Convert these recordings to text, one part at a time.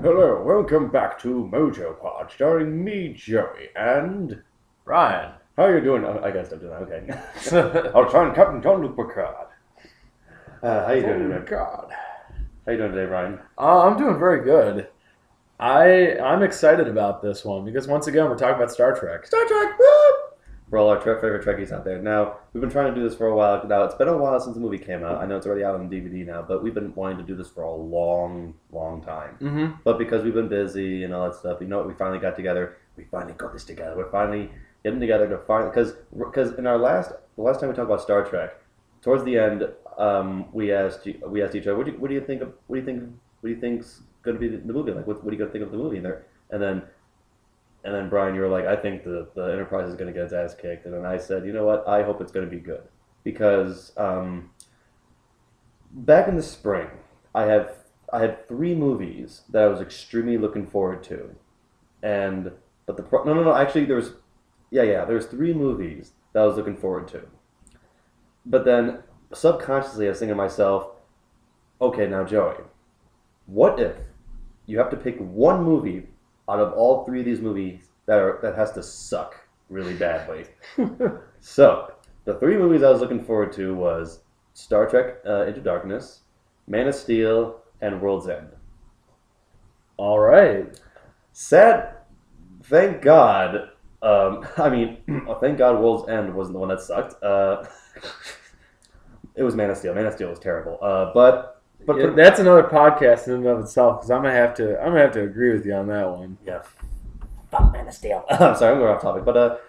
Hello, welcome back to MOJOPOD, starring me, Joey, and Ryan. how you doing? I guess I'm doing that. Okay. I'll try and Captain Jean-Luc Picard. How you doing today? God. How you doing today, Ryan? I'm doing very good. I'm excited about this one because once again we're talking about Star Trek. Star Trek, woo! For all our favorite Trekkies out there. Now, we've been trying to do this for a while. Now, it's been a while since the movie came out. I know it's already out on DVD now, but we've been wanting to do this for a long, long time. Mm-hmm. But because we've been busy and all that stuff, you know what? We finally got together. We finally got this together. We're finally getting together to find because in the last time we talked about Star Trek, towards the end, we asked each other, what do you think think's going to be the movie like? What do you going to think of the movie? And then Brian, you were like, I think the Enterprise is going to get its ass kicked. And then I said, you know what? I hope it's going to be good because back in the spring, I had three movies that I was extremely looking forward to, no, actually there's three movies that I was looking forward to, but then subconsciously I was thinking to myself, okay, now Joey, what if you have to pick one movie out of all three of these movies that has to suck really badly? So the three movies I was looking forward to was Star Trek Into Darkness, Man of Steel, and World's End. All right. Sad. Thank God. Thank God World's End wasn't the one that sucked. It was Man of Steel. Man of Steel was terrible. But That's another podcast in and of itself because I'm gonna have to agree with you on that one. yeah, fuck Man of Steel. I'm sorry, I'm going off topic. But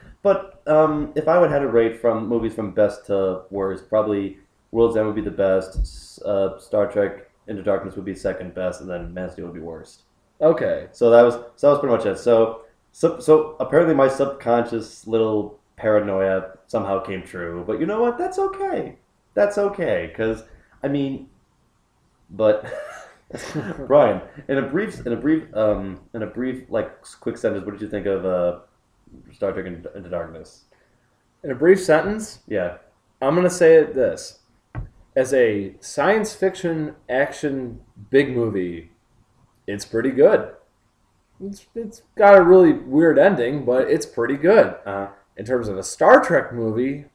if I would have to rate from movies from best to worst, probably World's End would be the best. Star Trek Into Darkness would be second best, and then Man of Steel would be worst. Okay. So that was pretty much it. So apparently my subconscious little paranoia somehow came true. But you know what? That's okay. That's okay. Because but Brian, in a brief like quick sentence, what did you think of Star Trek Into Darkness? In a brief sentence, Yeah. I'm gonna say it this: as a science fiction action big movie, it's pretty good. It's got a really weird ending, but it's pretty good. In terms of a Star Trek movie,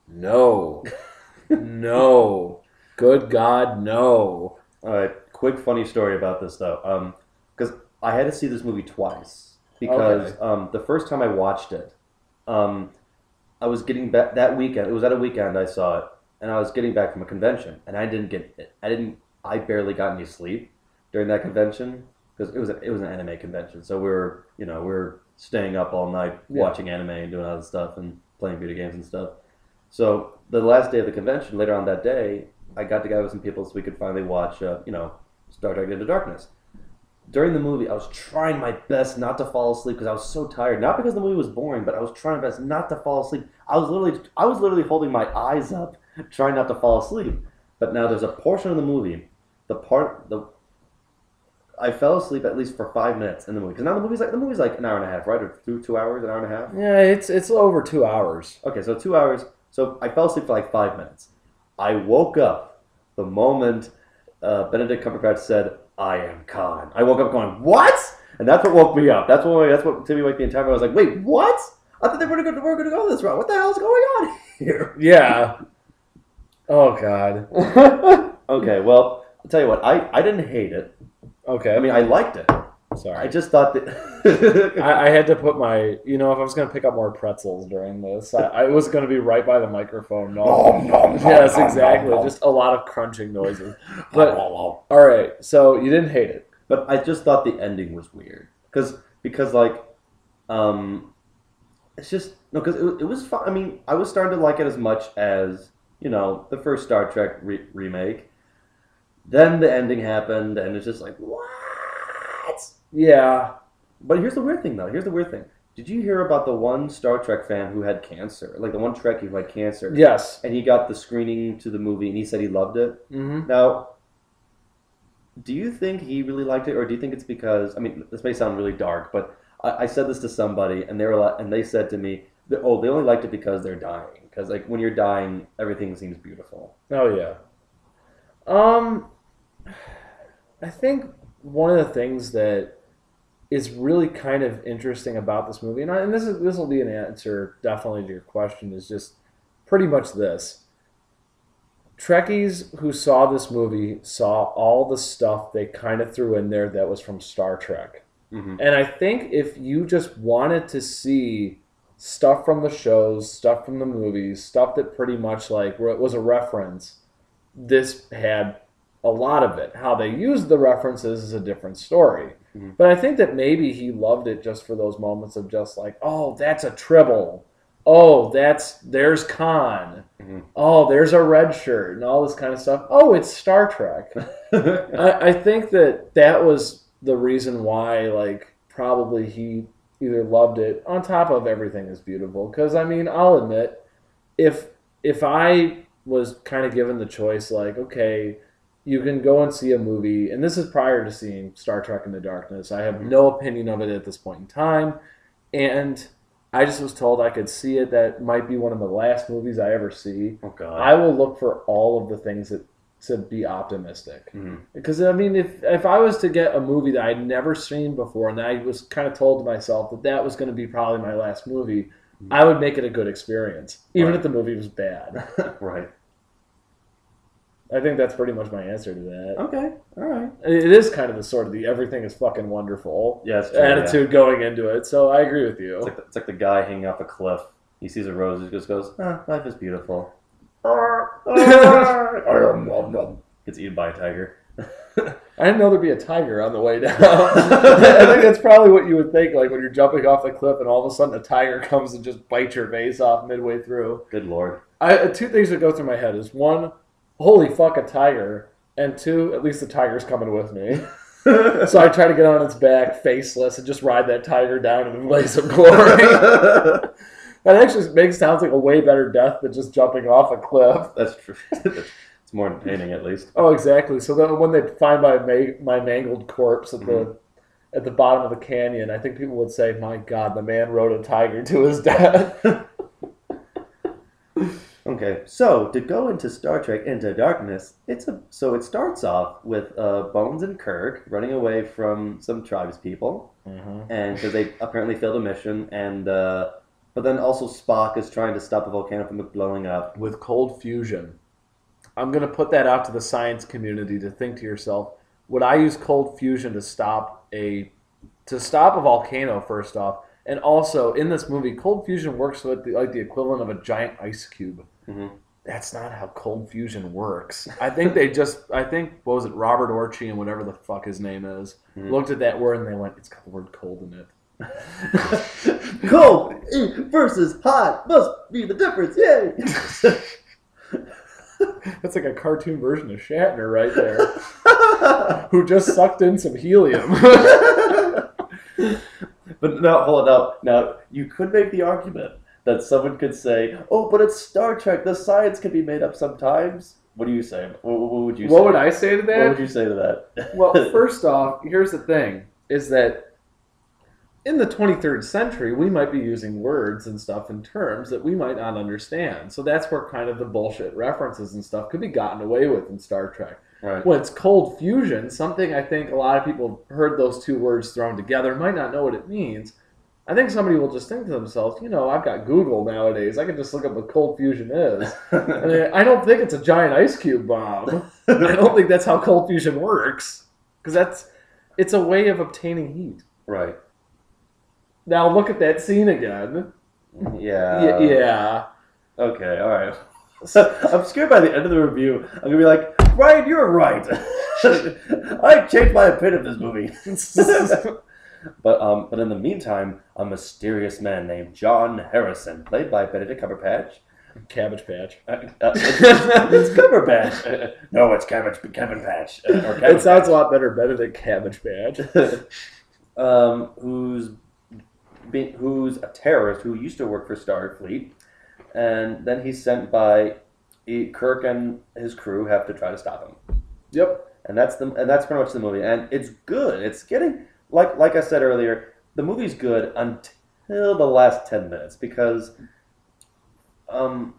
no. No. Good God, no. All right. Quick funny story about this though, because I had to see this movie twice because the first time I watched it, I was getting back that weekend. It was at a weekend I saw it, and I was getting back from a convention, and I barely got any sleep during that convention because it was an anime convention. So we were staying up all night watching anime and doing other stuff and playing video games and stuff. So the last day of the convention, later on that day, I got together with some people so we could finally watch, Star Trek Into Darkness. During the movie, I was trying my best not to fall asleep because I was so tired. Not because the movie was boring, but I was trying my best not to fall asleep. I was literally holding my eyes up, trying not to fall asleep. But now there's a portion of the movie, I fell asleep at least for 5 minutes in the movie because now the movie's like an hour and a half, right? Or 2 hours, an hour and a half. Yeah, it's over 2 hours. Okay, so 2 hours. So I fell asleep for like 5 minutes. I woke up the moment Benedict Cumberbatch said, "I am Khan." I woke up going, "What?" And that's what woke me up. That's what Timmy waked the entire time. I was like, "Wait, what? I thought they were going to go this route. What the hell is going on here?" Yeah. Oh, God. Okay, well, I'll tell you what. I didn't hate it. Okay. I mean, I liked it. Sorry. I just thought that... I had to put if I was going to pick up more pretzels during this, I was going to be right by the microphone. No. Yes, exactly. Just a lot of crunching noises. But, all right, so you didn't hate it. But I just thought the ending was weird. Because it's just... No, because it was fun. I mean, I was starting to like it as much as, the first Star Trek remake. Then the ending happened, and it's just like, what? Yeah. But here's the weird thing, though. Did you hear about the one Star Trek fan who had cancer? Like the one Trekkie who had cancer. Yes. And he got the screening to the movie, and he said he loved it. Mm-hmm. Now, do you think he really liked it, or do you think it's because... I mean, this may sound really dark, but I said this to somebody, and they said to me, they only liked it because they're dying. Because like when you're dying, everything seems beautiful. Oh, yeah. I think one of the things that is really kind of interesting about this movie, and this will be an answer definitely to your question, is just pretty much this. Trekkies who saw this movie saw all the stuff they kind of threw in there that was from Star Trek. Mm-hmm. And I think if you just wanted to see stuff from the shows, stuff from the movies, stuff that pretty much like was a reference, this had a lot of it. How they used the references is a different story. Mm-hmm. But I think that maybe he loved it just for those moments of just like, oh, that's a Tribble. Oh, there's Khan. Mm-hmm. Oh, there's a red shirt and all this kind of stuff. Oh, it's Star Trek. I think that was the reason why, like, probably he either loved it on top of everything is beautiful. Because, I mean, I'll admit, if I was kind of given the choice, like, okay, you can go and see a movie, and this is prior to seeing Star Trek Into Darkness. I have no opinion of it at this point in time, and I just was told I could see it. That might be one of the last movies I ever see. Oh, God. I will look for all of the things that to be optimistic. Mm-hmm. Because, I mean, if I was to get a movie that I'd never seen before and I was kind of told to myself that was going to be probably my last movie, I would make it a good experience, even if the movie was bad. Right. I think that's pretty much my answer to that. Okay, all right. It is kind of the sort of the everything is fucking wonderful attitude going into it, so I agree with you. It's like the guy hanging off a cliff. He sees a rose, he just goes, life is beautiful. Gets eaten by a tiger. I didn't know there'd be a tiger on the way down. I think that's probably what you would think, like when you're jumping off the cliff and all of a sudden a tiger comes and just bites your face off midway through. Good Lord. Two things that go through my head is, one, holy fuck, a tiger, and two, at least the tiger's coming with me. So I try to get on its back, faceless, and just ride that tiger down in a blaze of glory. That actually sounds like a way better death than just jumping off a cliff. That's true. It's more entertaining, at least. Oh, exactly. So then when they find my mangled corpse at the bottom of the canyon, I think people would say, "My God, the man rode a tiger to his death." Okay, so to go into Star Trek Into Darkness, it starts off with Bones and Kirk running away from some tribes people, and because they apparently failed a mission, and but then also Spock is trying to stop the volcano from blowing up with cold fusion. I'm going to put that out to the science community to think to yourself: would I use cold fusion to stop a volcano? First off. And also, in this movie, cold fusion works like the equivalent of a giant ice cube. Mm-hmm. That's not how cold fusion works. I think what was it, Robert Orci and whatever the fuck his name is, looked at that word and they went, it's got the word cold in it. Cold versus hot must be the difference, yay! That's like a cartoon version of Shatner right there, who just sucked in some helium. But no, hold on. Now, you could make the argument that someone could say, oh, but it's Star Trek. The science can be made up sometimes. What do you say? What would you say? What would I say to that? What would you say to that? Well, first off, here's the thing, is that in the 23rd century, we might be using words and stuff in terms that we might not understand. So that's where kind of the bullshit references and stuff could be gotten away with in Star Trek. Right. When it's cold fusion, something I think a lot of people heard those two words thrown together, might not know what it means. I think somebody will just think to themselves, I've got Google nowadays. I can just look up what cold fusion is. I don't think it's a giant ice cube bomb. I don't think that's how cold fusion works. Because it's a way of obtaining heat. Right. Now look at that scene again. Yeah. Yeah. Okay, all right. I'm scared by the end of the review, I'm going to be like, Ryan, you're right. I changed my opinion of this movie. But in the meantime, a mysterious man named John Harrison, played by Benedict Cumberbatch. Cabbage Patch. It's Cumberbatch. No, it's Cabbage Patch. It sounds a lot better, Benedict Cabbage Patch. Who's a terrorist who used to work for Starfleet, and then he's sent by Kirk and his crew have to try to stop him. Yep. And that's pretty much the movie, and it's good. It's getting like I said earlier, the movie's good until the last 10 minutes because the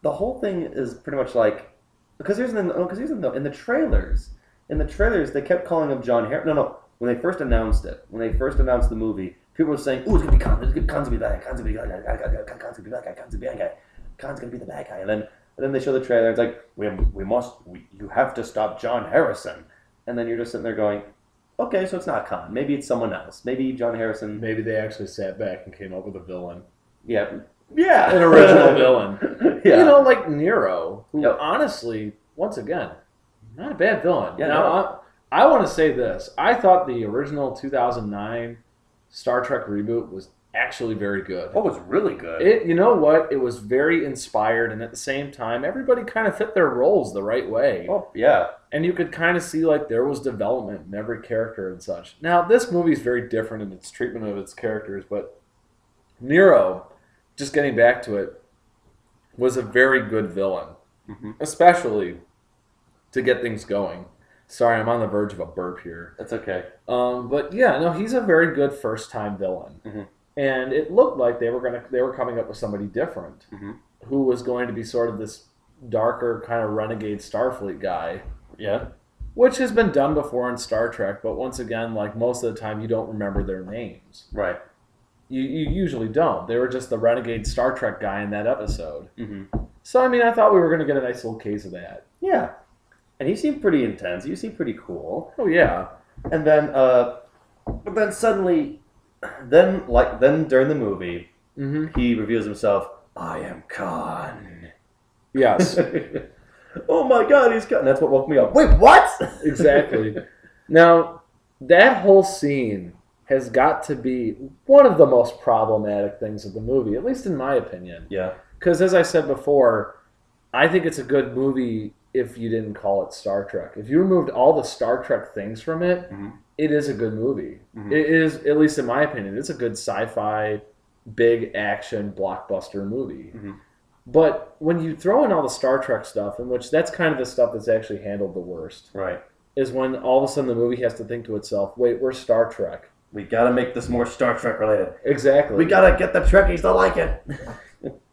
whole thing is pretty much like because here's in the trailers in the trailers, they kept calling him John Harrison. No. When they first announced it, when they first announced the movie, people were saying, "Ooh, it's gonna be Khan. It's gonna be the bad guy. Khan's gonna be the bad guy. Khan's gonna be the bad guy. Khan's gonna be the bad guy. Khan's gonna be the bad guy." And then they show the trailer. It's like, you have to stop John Harrison. And then you're just sitting there going, okay, so it's not Khan. Maybe it's someone else. Maybe John Harrison. Maybe they actually sat back and came up with a villain. Yeah. An original villain. Yeah. You know, like Nero, who honestly, once again, not a bad villain. Yeah, now, I want to say this. I thought the original 2009 Star Trek reboot was actually very good. Oh, it was really good. You know what? It was very inspired, and at the same time, everybody kind of fit their roles the right way. Oh, yeah. And you could kind of see like there was development in every character and such. Now, this movie is very different in its treatment of its characters, but Nero, just getting back to it, was a very good villain, especially to get things going. Sorry, I'm on the verge of a burp here. That's okay. But yeah, no, he's a very good first-time villain. And it looked like they were coming up with somebody different, who was going to be sort of this darker kind of renegade Starfleet guy. Yeah. Which has been done before in Star Trek, but once again, like most of the time, you don't remember their names. Right. You usually don't. They were just the renegade Star Trek guy in that episode. So, I mean, I thought we were going to get a nice little case of that. Yeah. And he seemed pretty intense. He seemed pretty cool. Oh, yeah. And then, but then suddenly, then during the movie, he reveals himself, I am Khan. Yes. Oh my God, he's Khan. That's what woke me up. Wait, what? Exactly. Now, that whole scene has got to be one of the most problematic things of the movie, at least in my opinion. Yeah. Because as I said before, I think it's a good movie if you didn't call it Star Trek. If you removed all the Star Trek things from it, it is a good movie. It is, at least in my opinion, it's a good sci-fi, big action, blockbuster movie. But when you throw in all the Star Trek stuff, in which that's kind of the stuff that's actually handled the worst, right, is when all of a sudden the movie has to think to itself, wait, we're Star Trek. We gotta make this more Star Trek related. Exactly. We gotta get the Trekkies to like it.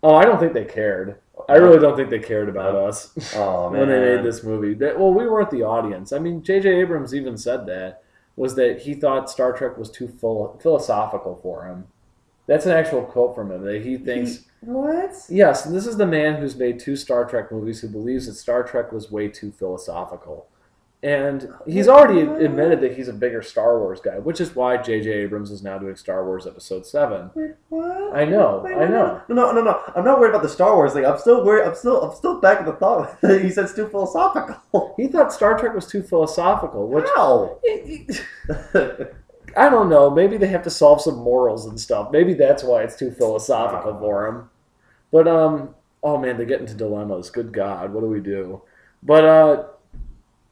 Oh, I don't think they cared. I really don't think they cared about us when they made this movie. Well, we weren't the audience. I mean, JJ Abrams even said that he thought Star Trek was too philosophical for him. That's an actual quote from him, that he thinks... What? Yes, and this is the man who's made 2 Star Trek movies who believes that Star Trek was way too philosophical. And he's already admitted that he's a bigger Star Wars guy, which is why JJ Abrams is now doing Star Wars Episode 7. Wait, what? I know. No. I'm not worried about the Star Wars thing. I'm still worried. I'm still back at the thought that he said it's too philosophical. He thought Star Trek was too philosophical. Which, how? I don't know. Maybe they have to solve some morals and stuff. Maybe that's why it's too philosophical for him. But oh man, they get into dilemmas. Good God, what do we do? But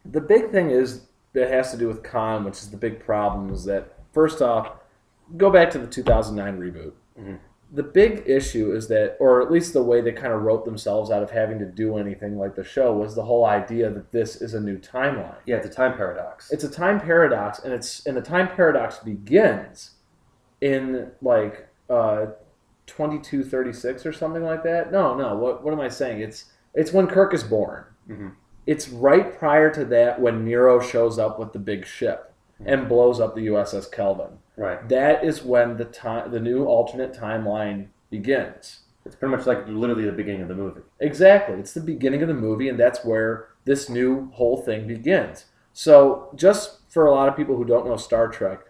the big thing is that has to do with Khan, which is the big problem, is that, first off, go back to the 2009 reboot. The big issue is that, or at least the way they kind of wrote themselves out of having to do anything like the show, was the whole idea that this is a new timeline. Yeah, it's a time paradox. It's a time paradox, and the time paradox begins in like 2236 or something like that. No. What am I saying? It's when Kirk is born. It's right prior to that when Nero shows up with the big ship and blows up the USS Kelvin. Right. That is when the new alternate timeline begins. It's pretty much like literally the beginning of the movie. Exactly. It's the beginning of the movie, and that's where this new whole thing begins. So just for a lot of people who don't know Star Trek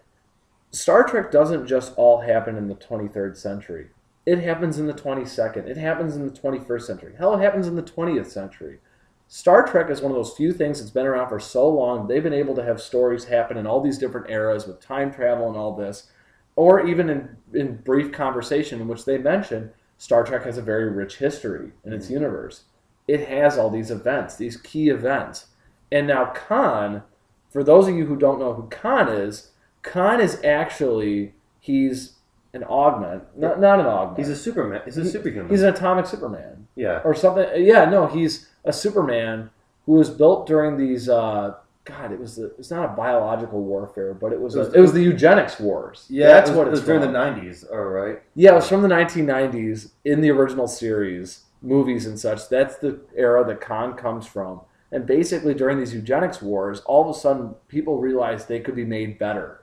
doesn't just all happen in the 23rd century. It happens in the 22nd. It happens in the 21st century. Hell, it happens in the 20th century. Star Trek is one of those few things that's been around for so long. They've been able to have stories happen in all these different eras with time travel and all this. Or even in brief conversation in which they mention Star Trek has a very rich history in its universe. It has all these events, these key events. And now Khan, for those of you who don't know who Khan is actually, he's an augment. Not an augment. He's a Superman. He's a superhuman. He's an atomic Superman. Yeah. Or something. Yeah, no, he's a Superman who was built during these. It's not a biological warfare, but it was the eugenics wars. Yeah, that's what it's during the 90s. All right. Yeah, it was from the 1990s in the original series, movies and such. That's the era that Khan comes from. And basically, during these eugenics wars, all of a sudden, people realized they could be made better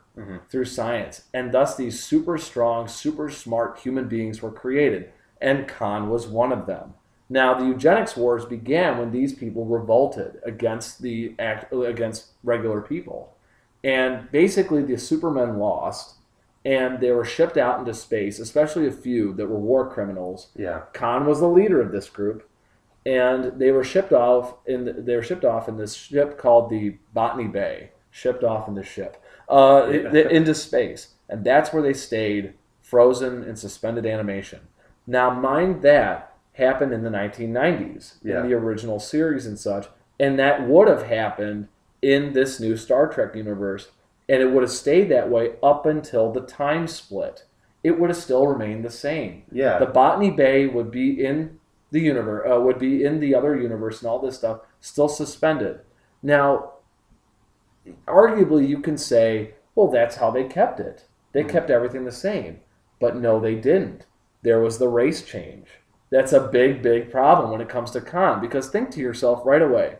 through science. And thus, these super strong, super smart human beings were created. And Khan was one of them. Now, the eugenics wars began when these people revolted against regular people. And basically, the supermen lost, and they were shipped out into space, especially a few that were war criminals. Yeah. Khan was the leader of this group, and they were shipped off in this ship called the Botany Bay. Shipped off in the ship into space, and that's where they stayed, frozen in suspended animation. Now, mind that happened in the 1990s in the original series and such, and that would have happened in this new Star Trek universe, and it would have stayed that way up until the time split. It would have still remained the same. Yeah. The Botany Bay would be in the universe, would be in the other universe, and all this stuff still suspended. Now, arguably, you can say, well, that's how they kept it. They kept everything the same, but no, they didn't. There was the race change. That's a big, big problem when it comes to Khan, because think to yourself right away,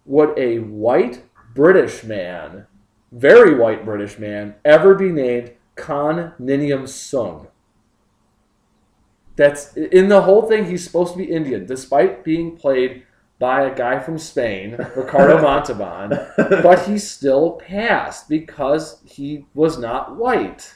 would a white British man, very white British man, ever be named Khan Ninium Sung? That's in the whole thing. He's supposed to be Indian, despite being played by a guy from Spain, Ricardo Montalban, but he still passed because he was not white.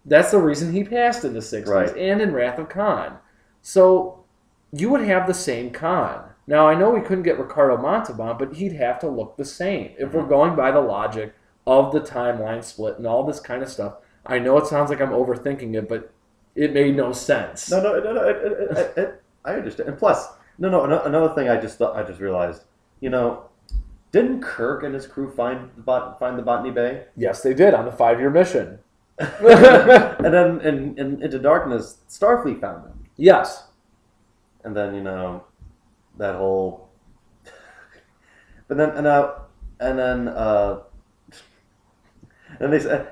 That's the reason he passed in the 60s and in Wrath of Khan. So you would have the same Khan. Now, I know we couldn't get Ricardo Montalban, but he'd have to look the same. If we're going by the logic of the timeline split and all this kind of stuff, I know it sounds like I'm overthinking it, but it made no sense. No, I understand. And plus, another thing I just realized, didn't Kirk and his crew find the Botany Bay? Yes, they did on the 5-year mission. And then in Into Darkness, Starfleet found them. Yes. And then, that whole... But then, and they said...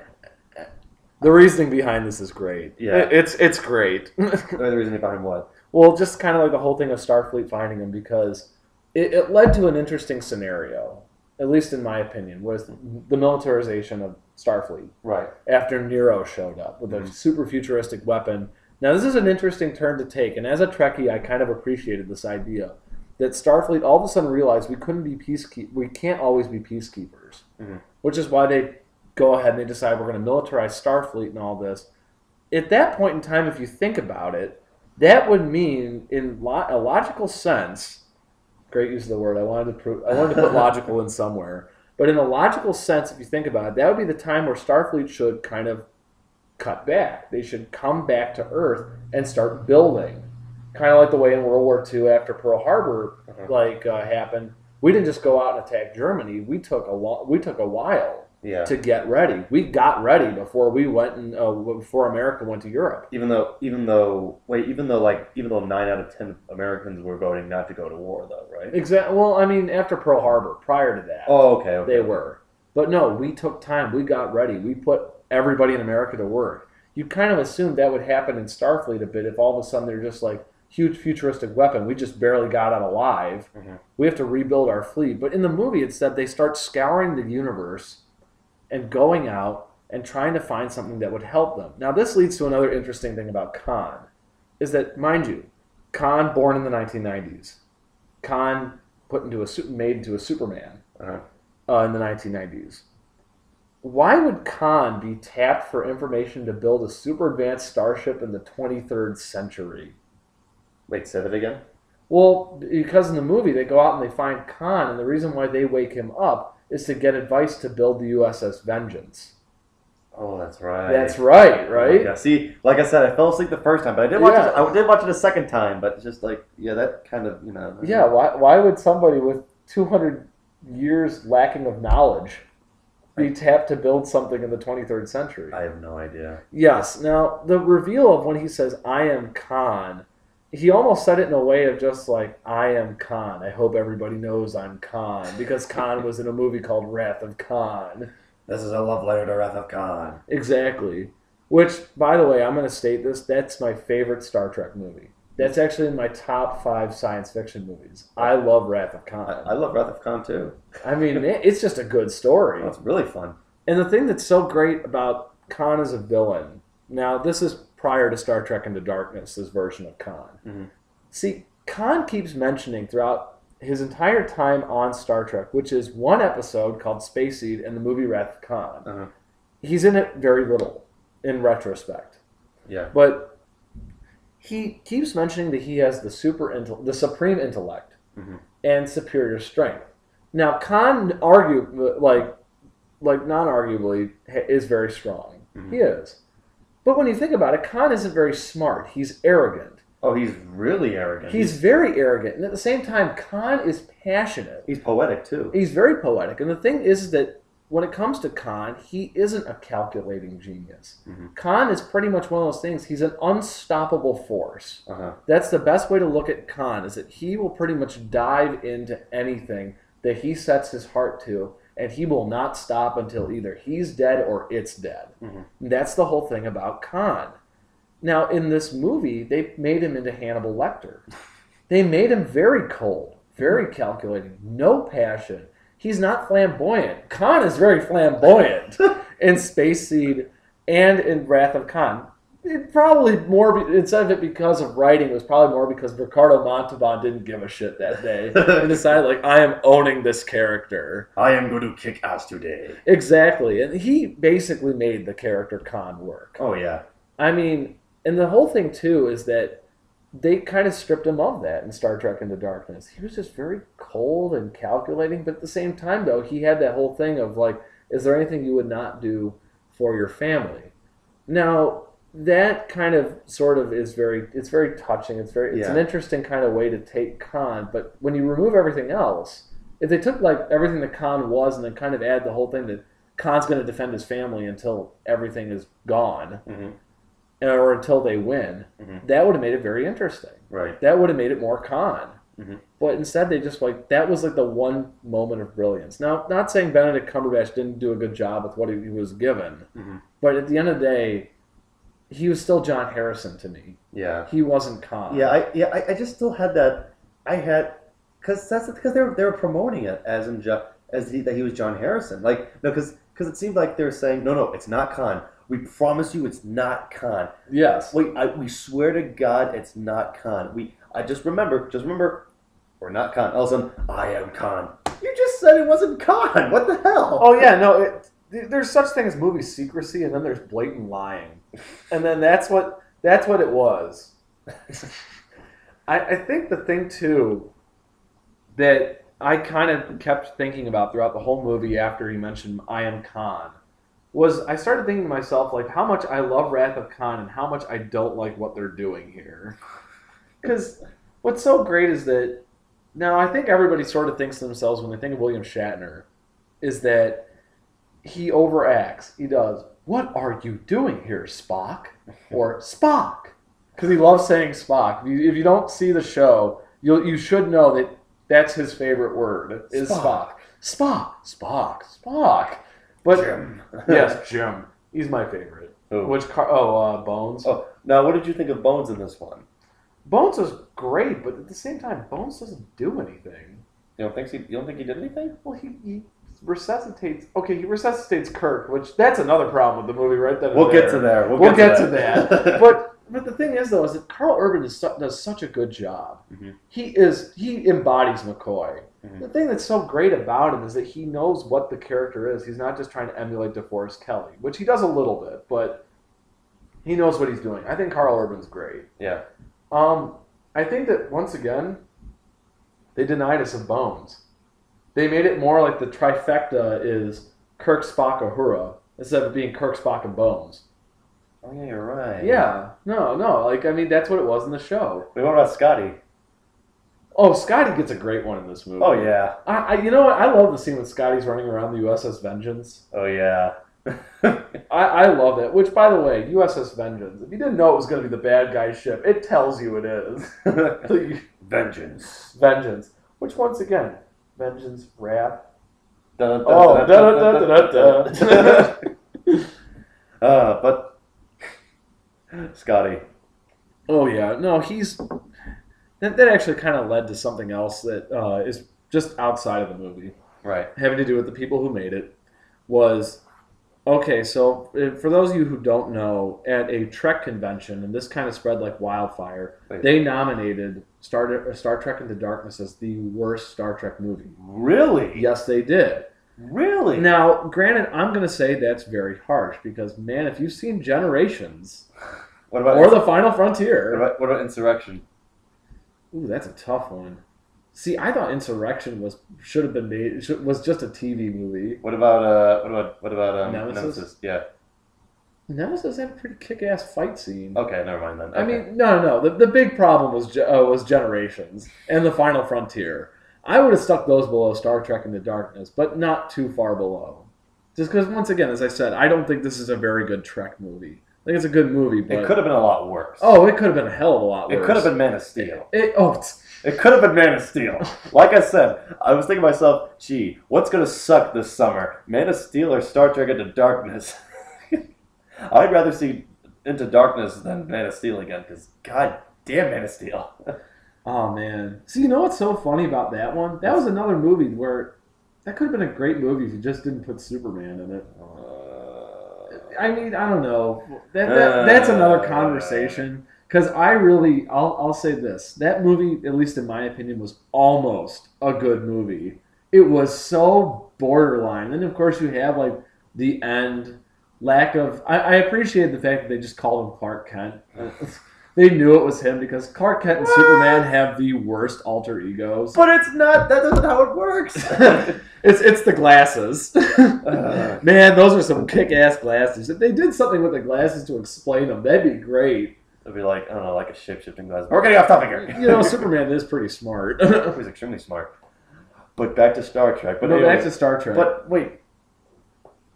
The reasoning behind this is great. Yeah. It's great. The reasoning behind what? Well, just kind of like the whole thing of Starfleet finding them, because it led to an interesting scenario, at least in my opinion, was the militarization of Starfleet. Right. After Nero showed up with a super futuristic weapon. Now, this is an interesting turn to take, and as a Trekkie, I kind of appreciated this idea that Starfleet all of a sudden realized we can't always be peacekeepers, which is why they go ahead and they decide we're going to militarize Starfleet and all this. At that point in time, if you think about it, that would mean, in a logical sense, great use of the word. I wanted to put logical in somewhere, but in a logical sense, if you think about it, that would be the time where Starfleet should kind of cut back. They should come back to Earth and start building, kind of like the way in World War II after Pearl Harbor happened. We didn't just go out and attack Germany. We took a while to get ready. We got ready before we went and before America went to Europe. Even though 9 out of 10 Americans were voting not to go to war, though, right? Exactly. Well, I mean, after Pearl Harbor, prior to that, okay. They were. But no, we took time. We got ready. We put everybody in America to work. You kind of assumed that would happen in Starfleet a bit if all of a sudden they're just like huge futuristic weapon. We just barely got out alive. We have to rebuild our fleet. But in the movie, it said they start scouring the universe and going out and trying to find something that would help them. Now, this leads to another interesting thing about Khan, is that, mind you, Khan born in the 1990s. Khan made into a Superman in the 1990s. Why would Khan be tapped for information to build a super advanced starship in the 23rd century? Wait, say that again? Well, because in the movie they go out and they find Khan, and the reason why they wake him up is to get advice to build the USS Vengeance. Oh, that's right. That's right, right? Yeah. See, like I said, I fell asleep the first time, but I did watch it. I did watch it a second time, but it's just like, that kind of, Yeah. Why would somebody with 200 years lacking of knowledge be tapped to build something in the 23rd century? I have no idea. Yes. Now, the reveal of when he says, "I am Khan," he almost said it in a way of just like, "I am Khan. I hope everybody knows I'm Khan," because Khan was in a movie called Wrath of Khan. This is a love letter to Wrath of Khan. Exactly. Which, by the way, I'm going to state this, that's my favorite Star Trek movie. That's actually in my top 5 science fiction movies. I love Wrath of Khan. I love Wrath of Khan too. I mean, it's just a good story. Oh, it's really fun. And the thing that's so great about Khan as a villain, now this is prior to Star Trek Into Darkness, this version of Khan. Mm-hmm. See, Khan keeps mentioning throughout his entire time on Star Trek, which is one episode called Space Seed and the movie Wrath of Khan. Uh-huh. He's in it very little, in retrospect. Yeah. But he keeps mentioning that he has the supreme intellect mm-hmm. and superior strength. Now, Khan non-arguably is very strong. Mm-hmm. He is. But when you think about it, Khan isn't very smart. He's arrogant. Oh, he's really arrogant. He's very arrogant. And at the same time, Khan is passionate. He's poetic, too. He's very poetic. And the thing is that when it comes to Khan, he isn't a calculating genius. Mm-hmm. Khan is pretty much one of those things. He's an unstoppable force. Uh-huh. That's the best way to look at Khan, is that he will pretty much dive into anything that he sets his heart to, and he will not stop until either he's dead or it's dead. Mm-hmm. And that's the whole thing about Khan. Now, in this movie, they made him into Hannibal Lecter. They made him very cold, very calculating, no passion. He's not flamboyant. Khan is very flamboyant in Space Seed and in Wrath of Khan. It probably more, instead of it because of writing, it was probably more because Ricardo Montalban didn't give a shit that day and decided, like, I am owning this character. I am going to kick ass today. Exactly. And he basically made the character Khan work. Oh, yeah. I mean, and the whole thing, too, is that they kind of stripped him of that in Star Trek Into Darkness. He was just very cold and calculating, but at the same time, though, he had that whole thing of, like, is there anything you would not do for your family? Now, that kind of sort of is very touching. It's an interesting kind of way to take Khan, but when you remove everything else, if they took, like, everything that Khan was and then kind of add the whole thing that Khan's going to defend his family until everything is gone, mm-hmm. or until they win, mm-hmm. that would have made it very interesting. Right. That would have made it more Khan. Mm-hmm. But instead, they just, like, that was, like, the one moment of brilliance. Now, not saying Benedict Cumberbatch didn't do a good job with what he was given, mm-hmm. but at the end of the day, he was still John Harrison to me. Yeah. He wasn't Khan. I just still had that. Because they were promoting it that he was John Harrison. Like, no, because it seemed like they were saying, no, it's not Khan. We promise you it's not Khan. Yes. We swear to God it's not Khan. Just remember, we're not Khan. All of a sudden, I am Khan. You just said it wasn't Khan. What the hell? Oh, yeah, no, there's such thing as movie secrecy, and then there's blatant lying. And then that's what it was. I think the thing, too, that I kind of kept thinking about throughout the whole movie after he mentioned I am Khan was I started thinking to myself, like, how much I love Wrath of Khan and how much I don't like what they're doing here. Because what's so great is that, now I think everybody sort of thinks to themselves when they think of William Shatner, is that he overacts. He does, "What are you doing here, Spock?" Or Spock. Because he loves saying Spock. If you don't see the show, you should know that that's his favorite word, is Spock. Spock. But Jim. Yes, Jim. He's my favorite. Who? Bones. Oh, now what did you think of Bones in this one? Bones was great, but at the same time, Bones doesn't do anything. You don't think he did anything? Well, he resuscitates. Okay, he resuscitates Kirk, which that's another problem with the movie, right? We'll get to there. We'll get to that. But the thing is, though, is that Carl Urban does such a good job. Mm-hmm. He embodies McCoy. Mm-hmm. The thing that's so great about him is that he knows what the character is. He's not just trying to emulate DeForest Kelley, which he does a little bit, but he knows what he's doing. I think Carl Urban's great. Yeah. I think that, once again, they denied us of Bones. They made it more like the trifecta is Kirk, Spock, Uhura, instead of being Kirk, Spock, and Bones. Oh, yeah, you're right. Yeah. No. Like, I mean, that's what it was in the show. Wait, what about Scotty? Oh, Scotty gets a great one in this movie. Oh, yeah. You know what? I love the scene when Scotty's running around the USS Vengeance. Oh, yeah. I love it. Which, by the way, USS Vengeance, if you didn't know it was going to be the bad guy's ship, it tells you it is. Vengeance. Which, once again, Vengeance, Wrath. But Scotty. Oh yeah, no, that actually kind of led to something else that is just outside of the movie, Right. having to do with the people who made it. Was okay. So for those of you who don't know, at a Trek convention, and this kind of spread like wildfire, Wait. they nominated Star Trek Into Darkness as the worst Star Trek movie. Really? Yes, they did. Really? Now, granted, I'm going to say that's very harsh because, man, if you've seen Generations or The Final Frontier, what about Insurrection? Ooh, that's a tough one. See, I thought Insurrection was just a TV movie. What about Nemesis? Yeah. Nemesis had a pretty kick-ass fight scene. Okay, never mind then. Okay. I mean, no. The big problem was Generations and The Final Frontier. I would have stuck those below Star Trek Into Darkness, but not too far below. Just because, once again, as I said, I don't think this is a very good Trek movie. I think it's a good movie, but... It could have been a lot worse. Oh, it could have been a hell of a lot worse. It could have been Man of Steel. It could have been Man of Steel. Like I said, I was thinking to myself, gee, what's going to suck this summer? Man of Steel or Star Trek Into Darkness? I'd rather see Into Darkness than Man of Steel again, because god damn Man of Steel. Oh, man. See, you know what's so funny about that one? That was another movie where that could have been a great movie if you just didn't put Superman in it. I mean, I don't know. That's another conversation. Because I'll say this. That movie, at least in my opinion, was almost a good movie. It was so borderline. And, of course, you have, like, the end, lack of... I appreciate the fact that they just called him Clark Kent. They knew it was him because Clark Kent and Superman have the worst alter egos. But it's not. That isn't how it works. It's the glasses. Man, those are some kick-ass glasses. If they did something with the glasses to explain them, that'd be great. It'd be like, I don't know, like a shape-shifting glass. We're getting off topic here. You know, Superman is pretty smart. He's extremely smart. But back to Star Trek. Back to Star Trek. But wait,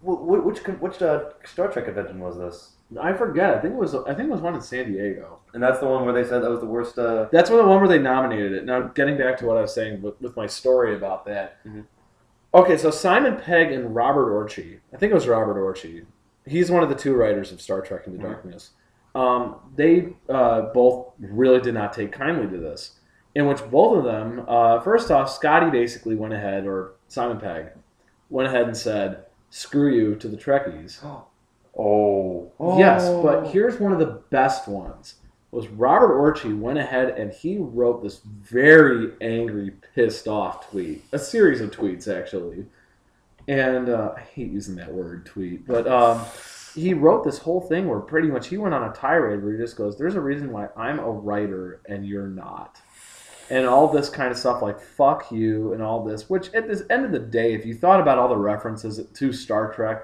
which Star Trek convention was this? I forget. I think it was one in San Diego. And that's the one where they said that was the worst... That's the one where they nominated it. Now, getting back to what I was saying with my story about that. Mm-hmm. Okay, so Simon Pegg and Robert Orci. I think it was Robert Orci. He's one of the two writers of Star Trek Into Darkness. They both really did not take kindly to this. In which both of them... first off, Scotty basically went ahead, or Simon Pegg, went ahead and said, screw you to the Trekkies. Oh. Yes, but here's one of the best ones. Was Robert Orci went ahead and he wrote this very angry, pissed off tweet. A series of tweets, actually. And I hate using that word, tweet. But he wrote this whole thing where pretty much he went on a tirade where he just goes, there's a reason why I'm a writer and you're not. And all this kind of stuff like, fuck you and all this. Which, at the end of the day, if you thought about all the references to Star Trek,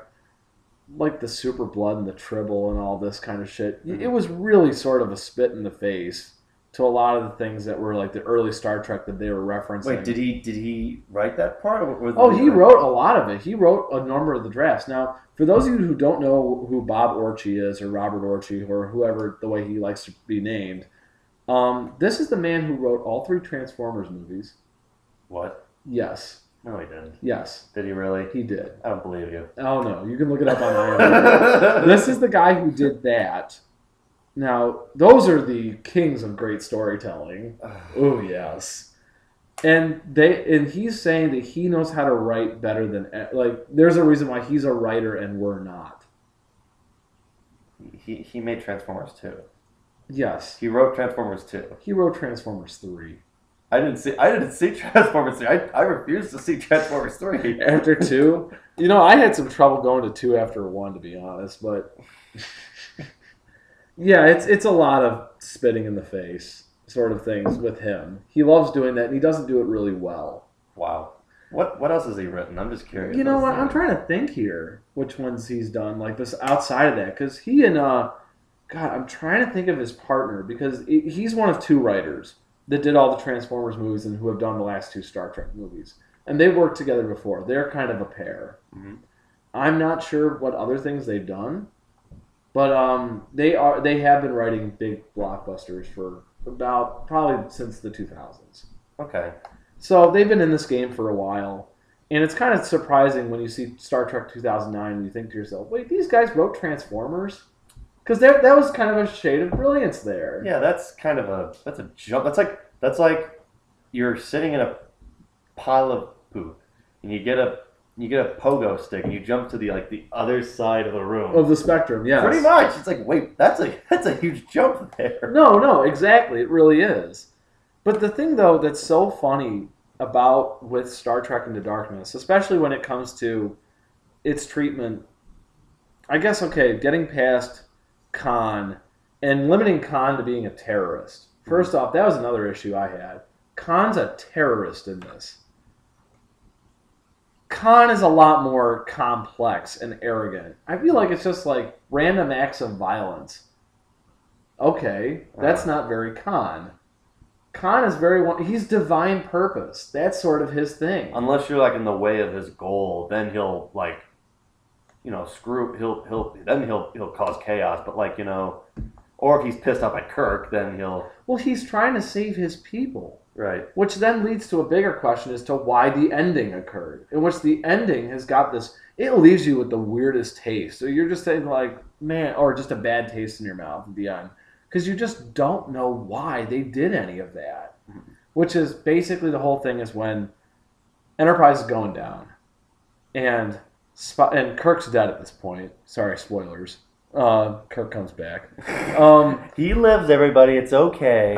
like the super blood and the tribble and all this kind of shit, it was really sort of a spit in the face to a lot of the things that were like the early Star Trek that they were referencing. Wait, did he write that part? He wrote a lot of it. He wrote a number of the drafts. Now, for those of you who don't know who Bob Orci is, or Robert Orci, or whoever the way he likes to be named, this is the man who wrote all 3 Transformers movies. What? Yes. No, he didn't. Yes. Did he really? He did. I don't believe you. Oh, no. You can look it up on IMDb. This is the guy who did that. Now, those are the kings of great storytelling. Oh, yes. And he's saying that he knows how to write better than... Like, there's a reason why he's a writer and we're not. He made Transformers 2. Yes. He wrote Transformers 2. He wrote Transformers 3. I didn't see Transformers 3. I refused to see Transformers 3. After 2? You know, I had some trouble going to 2 after 1, to be honest, but... yeah, it's a lot of spitting in the face sort of things with him. He loves doing that, and he doesn't do it really well. Wow. What else has he written? I'm just curious. You know what? I'm trying to think here which ones he's done, like this outside of that, because he and... God, I'm trying to think of his partner, because he's one of 2 writers that did all the Transformers movies and who have done the last 2 Star Trek movies. And they've worked together before. They're kind of a pair. Mm-hmm. I'm not sure what other things they've done, but they have been writing big blockbusters for about probably since the 2000s. Okay. So they've been in this game for a while. And it's kind of surprising when you see Star Trek 2009 and you think to yourself, wait, these guys wrote Transformers? Because that was kind of a shade of brilliance there. Yeah, that's a jump. That's like you're sitting in a pile of poop, and you get a pogo stick, and you jump to the other side of the room of the spectrum. Yeah, pretty much. It's like, wait, that's a huge jump there. No, exactly. It really is. But the thing though that's so funny about with Star Trek Into Darkness, especially when it comes to its treatment, I guess getting past Khan and limiting Khan to being a terrorist. First off, that was another issue I had. Khan's a terrorist in this. Khan is a lot more complex and arrogant. I feel like it's just like random acts of violence. Okay, that's not very Khan. Khan is he's divine purpose. That's sort of his thing. Unless you're like in the way of his goal, then he'll he'll cause chaos. But or if he's pissed off at Kirk, then he'll... Well, he's trying to save his people. Right. Which then leads to a bigger question as to why the ending occurred. In which the ending has got this... It leaves you with the weirdest taste. So you're just saying man... Or just a bad taste in your mouth at the end. Because you just don't know why they did any of that. Mm-hmm. Which is basically the whole thing is when Enterprise is going down. And Kirk's dead at this point. Sorry, spoilers. Kirk comes back. He lives, everybody. It's okay.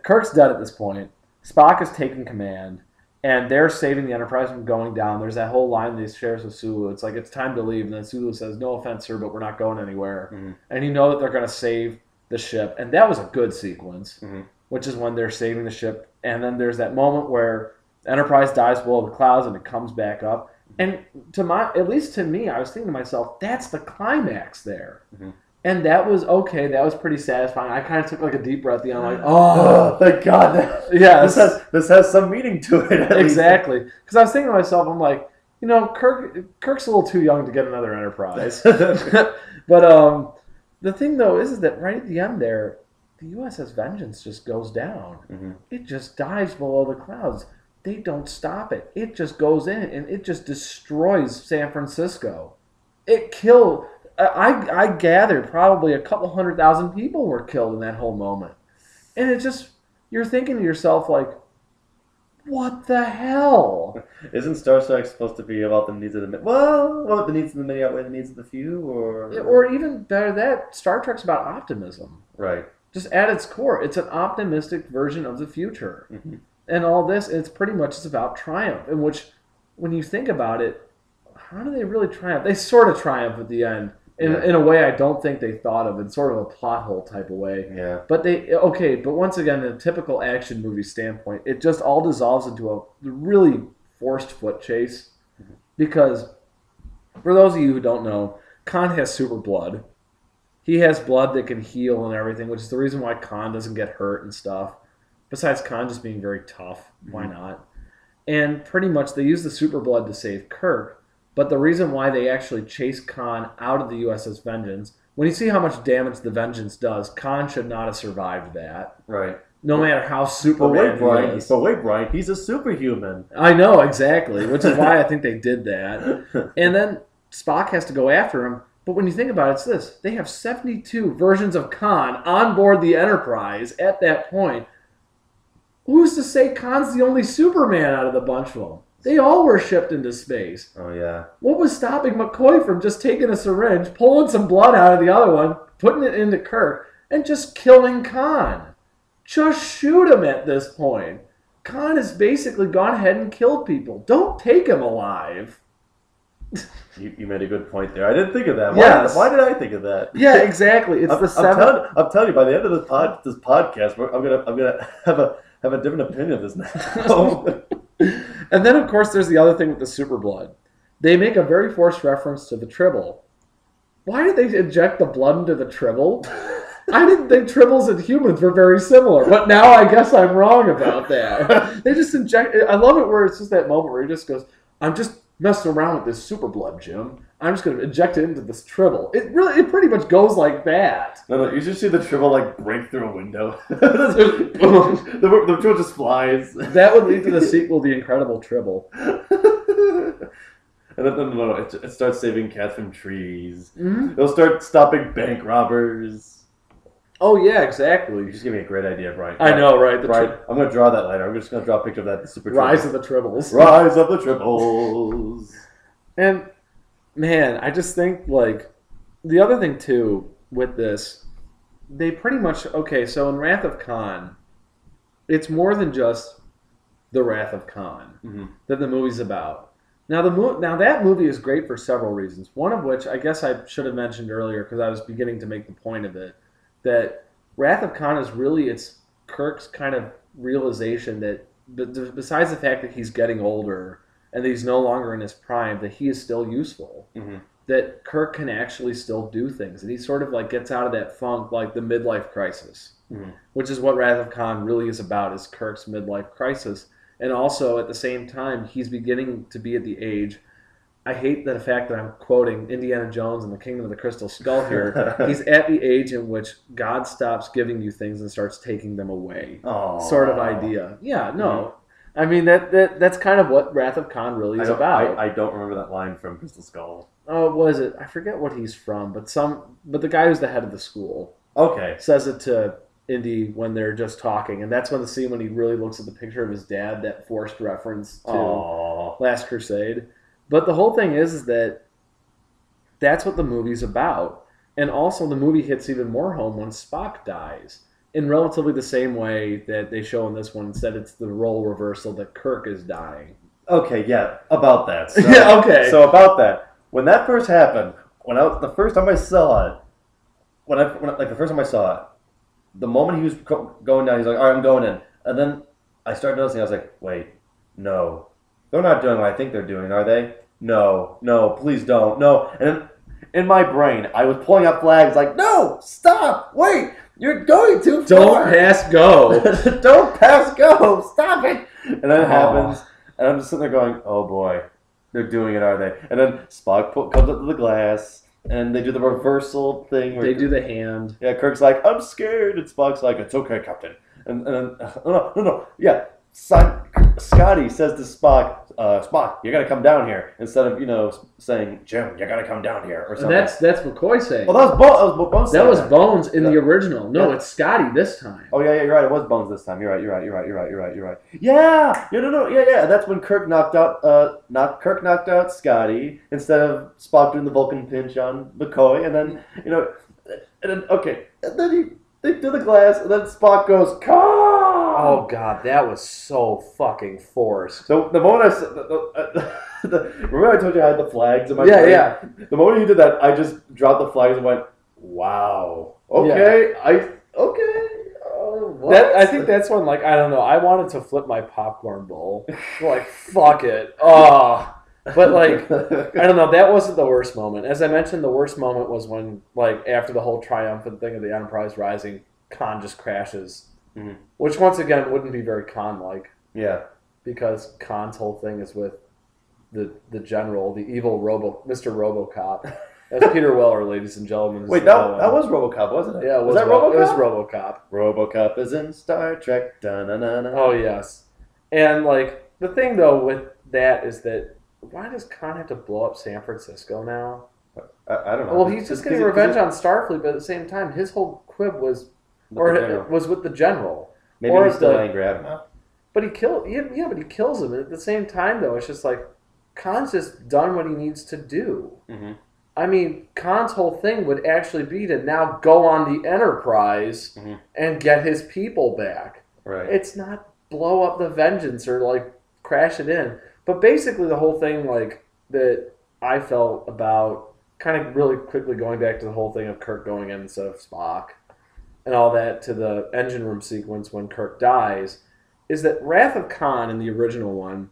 Kirk's dead at this point. Spock is taking command, and they're saving the Enterprise from going down. There's that whole line that he shares with Sulu. It's like, it's time to leave. And then Sulu says, no offense, sir, but we're not going anywhere. Mm-hmm. And you know that they're going to save the ship. And that was a good sequence, which is when they're saving the ship. And then there's that moment where Enterprise dives below the clouds and it comes back up. And at least to me, I was thinking to myself, that's the climax there. Mm-hmm. And that was okay. That was pretty satisfying. I kind of took a deep breath. I'm like, oh, thank God. Yeah, this has some meaning to it. Exactly. Because I was thinking to myself, I'm like, Kirk's a little too young to get another Enterprise. But the thing though is that right at the end there, the USS Vengeance just goes down. Mm-hmm. It just dives below the clouds. They don't stop it. It just goes in and it just destroys San Francisco. It killed... I gathered probably a couple 100,000 people were killed in that whole moment. And it just... You're thinking to yourself, what the hell? Isn't Star Trek supposed to be about the needs of the many? Well, the needs of the many outweigh the needs of the few? Or even better than that, Star Trek's about optimism. Right. Just at its core. It's an optimistic version of the future. Mm-hmm. And all this, it's pretty much it's about triumph. In which, when you think about it, how do they really triumph? They sort of triumph at the end. In a way I don't think they thought of, in sort of a plot hole type of way. Yeah. But but once again, in a typical action movie standpoint, it just all dissolves into a really forced foot chase. Mm-hmm. Because, for those of you who don't know, Khan has super blood. He has blood that can heal and everything, which is the reason why Khan doesn't get hurt and stuff. Besides Khan just being very tough. Why not? And pretty much they use the super blood to save Kirk. But the reason why they actually chase Khan out of the USS Vengeance, when you see how much damage the Vengeance does, Khan should not have survived that. Right. No matter how Superman he is. But wait, Brian, he's a superhuman. I know, exactly, which is why I think they did that. And then Spock has to go after him. But when you think about it, it's this. They have 72 versions of Khan on board the Enterprise at that point. Who's to say Khan's the only Superman out of the bunch of them? They all were shipped into space. Oh, yeah. What was stopping McCoy from just taking a syringe, pulling some blood out of the other one, putting it into Kirk, and just killing Khan? Just shoot him at this point. Khan has basically gone ahead and killed people. Don't take him alive. You made a good point there. I didn't think of that. Why did I think of that? Yeah, exactly. It's I'm telling you, by the end of this podcast, I'm gonna have a different opinion of this now. And then, of course, there's the other thing with the super blood. They make a very forced reference to the Tribble. Why did they inject the blood into the Tribble? I didn't think Tribbles and humans were very similar, but now I guess I'm wrong about that. They just inject... I love it where it's just that moment where he just goes, I'm just messing around with this super blood, Jim. I'm just going to inject it into this Tribble. It pretty much goes like that. No, you should see the Tribble break through a window. the Tribble just flies. That would lead to the sequel, The Incredible Tribble. And then no, it starts saving cats from trees. Mm-hmm. It'll start stopping bank robbers. Oh yeah, exactly. You just gave me a great idea, Brian. I know, right? Brian, I'm going to draw that later. I'm just going to draw a picture of that super Rise of the Tribbles. Rise of the Tribbles. And man, I just think like the other thing too with this, they pretty much so in Wrath of Khan, it's more than just the Wrath of Khan that the movie's about. Now that movie is great for several reasons. One of which I guess I should have mentioned earlier because I was beginning to make the point of it that Wrath of Khan is really it's Kirk's kind of realization that besides the fact that he's getting older and that he's no longer in his prime, that he is still useful. Mm-hmm. That Kirk can actually still do things, and he sort of like gets out of that funk, like the midlife crisis, which is what Wrath of Khan really is about, is Kirk's midlife crisis. And also, at the same time, he's beginning to be at the age. I hate the fact that I'm quoting Indiana Jones and the Kingdom of the Crystal Skull here. He's at the age in which God stops giving you things and starts taking them away. Aww. Sort of idea. Yeah, no. Mm-hmm. I mean, that's kind of what Wrath of Khan really is about. I don't remember that line from Crystal Skull. Oh, what is it? I forget what he's from, but the guy who's the head of the school says it to Indy when they're just talking, and that's when the scene when he really looks at the picture of his dad, that forced reference to Last Crusade. But the whole thing is that that's what the movie's about. And also the movie hits even more home when Spock dies. In relatively the same way that they show in this one. Instead, it's the role reversal that Kirk is dying. Okay, yeah, about that. So, yeah, okay. So about that. When that first happened, the first time I saw it, the moment he was going down, he's like, all right, I'm going in. And then I started noticing, I was like, wait, no. They're not doing what I think they're doing, are they? No, please don't. No. And then in my brain, I was pulling up flags like, no, stop, wait, you're going too far. Don't pass go. Don't pass go. Stop it. And then it happens, and I'm just sitting there going, oh boy, they're doing it, are they? And then Spock comes up to the glass, and they do the reversal thing. They do the hand. Yeah, Kirk's like, I'm scared. And Spock's like, it's okay, Captain. And then, no. Yeah, Scotty says to Spock, Spock, you gotta come down here. Instead of, saying, Jim, you gotta come down here, or something. That's McCoy saying. Oh, that was Bones. That was Bones in the original. No, it's Scotty this time. Oh, yeah, you're right. It was Bones this time. You're right. Yeah. Yeah. That's when Kirk knocked out Scotty instead of Spock doing the Vulcan pinch on McCoy, and then, and then they do the glass, and then Spock goes, Come! Oh, God, that was so fucking forced. So the moment I said, remember I told you I had the flags in my brain? Yeah. The moment you did that, I just dropped the flags and went, wow. Okay, yeah. I think that's when, I don't know, I wanted to flip my popcorn bowl. Fuck it. Oh. But, I don't know, that wasn't the worst moment. As I mentioned, the worst moment was when, after the whole triumphant thing of the Enterprise rising, Khan just crashes. Mm-hmm. Which, once again, wouldn't be very Khan-like. Yeah. Because Khan's whole thing is with the general, the evil Mr. RoboCop. That's Peter Weller, ladies and gentlemen. Wait, that was RoboCop, wasn't it? Yeah, was that RoboCop? It was RoboCop. RoboCop is in Star Trek. Da-na-na-na. Oh, yes. And, the thing, though, with that is that why does Khan have to blow up San Francisco now? I don't know. Well, he's just getting revenge on Starfleet, but at the same time, his whole quib was with the general. Maybe he's still angry. I don't know. But he kills him. And at the same time, though, it's just Khan's just done what he needs to do. Mm-hmm. I mean, Khan's whole thing would actually be to now go on the Enterprise and get his people back. Right. It's not blow up the Vengeance or crash it in. But basically, the whole thing that I felt about, kind of really quickly going back to the whole thing of Kirk going in instead of Spock, and all that to the engine room sequence when Kirk dies, is that Wrath of Khan in the original one,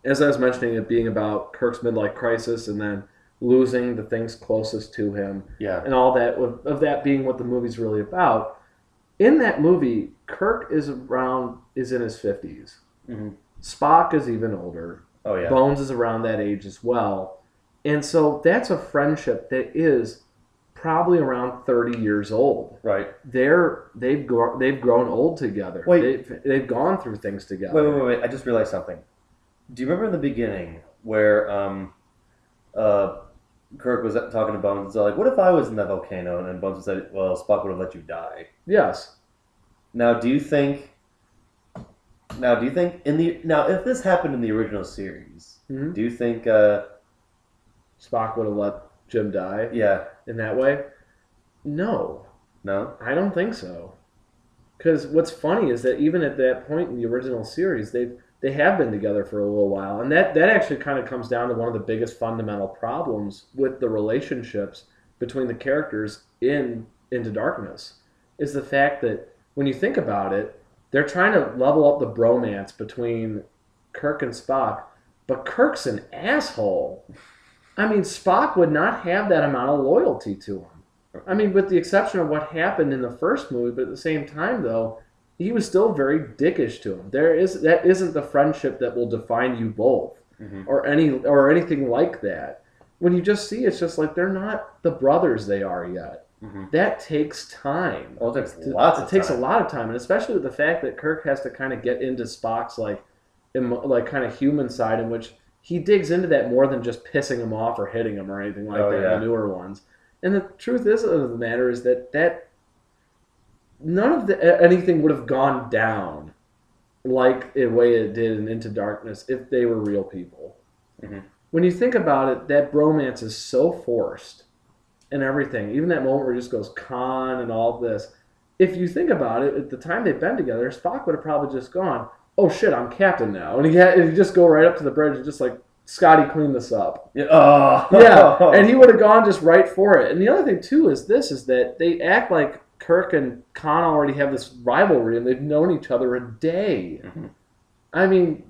as I was mentioning, it being about Kirk's midlife crisis and then losing the things closest to him, and all that, of that being what the movie's really about. In that movie, Kirk is in his 50s. Mm-hmm. Spock is even older. Oh, yeah. Bones is around that age as well. And so that's a friendship that is probably around 30 years old. Right. They've grown old together. Wait. They've gone through things together. Wait. I just realized something. Do you remember in the beginning where Kirk was talking to Bones, so like, what if I was in that volcano? And Bones said, well, Spock would have let you die. Yes. Now, do you think? If this happened in the original series, do you think? Spock would have let Jim die? Yeah. In that way? No. No. I don't think so. Because what's funny is that even at that point in the original series, they have been together for a little while, and that actually kind of comes down to one of the biggest fundamental problems with the relationships between the characters in Into Darkness, is the fact that when you think about it, they're trying to level up the bromance between Kirk and Spock, but Kirk's an asshole. I mean, Spock would not have that amount of loyalty to him. I mean, with the exception of what happened in the first movie, but at the same time, though, he was still very dickish to him. That isn't the friendship that will define you both, or anything like that. When you just see, it's just like they're not the brothers they are yet. That takes time. Well, it takes lots of time. It takes a lot of time, and especially with the fact that Kirk has to kind of get into Spock's kind of human side, in which he digs into that more than just pissing him off or hitting him or anything like that in the newer ones. And the truth of the matter is that none of anything would have gone down like the way it did in Into Darkness if they were real people. When you think about it, that bromance is so forced and everything. Even that moment where it just goes Khan and all this. If you think about it, at the time they've been together, Spock would have probably just gone, oh shit, I'm captain now. And he'd just go right up to the bridge and just like, Scotty, clean this up. Yeah, and he would have gone just right for it. And the other thing, too, is that they act like Kirk and Khan already have this rivalry, and they've known each other a day. I mean,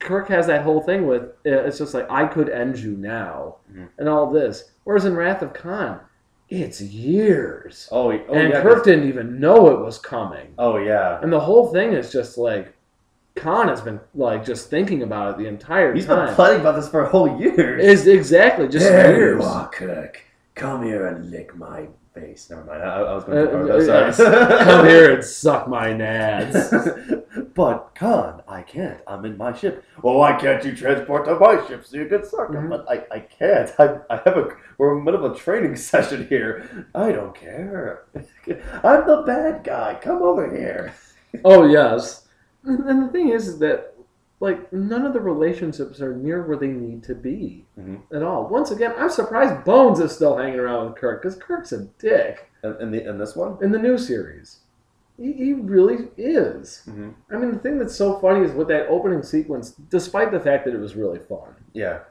Kirk has that whole thing with, it's just like, I could end you now, and all this. Whereas in Wrath of Khan, it's years. And Kirk didn't even know it was coming. Oh, yeah. And the whole thing is just like, Khan has been like just thinking about it the entire time. He's been planning about this for a whole year. Is exactly just there years. You are, Kirk. Come here and lick my face. Never mind. I was going to. Sorry. Come here and suck my nads. But Khan, I can't. I'm in my ship. Well, why can't you transport to my ship so you can suck him? But I can't. We're in the middle of a training session here. I don't care. I'm the bad guy. Come over here. Oh yes. And the thing is that, like, none of the relationships are near where they need to be at all. Once again, I'm surprised Bones is still hanging around with Kirk, because Kirk's a dick. In this one? In the new series. He really is. I mean, the thing that's so funny is with that opening sequence, despite the fact that it was really fun. Yeah.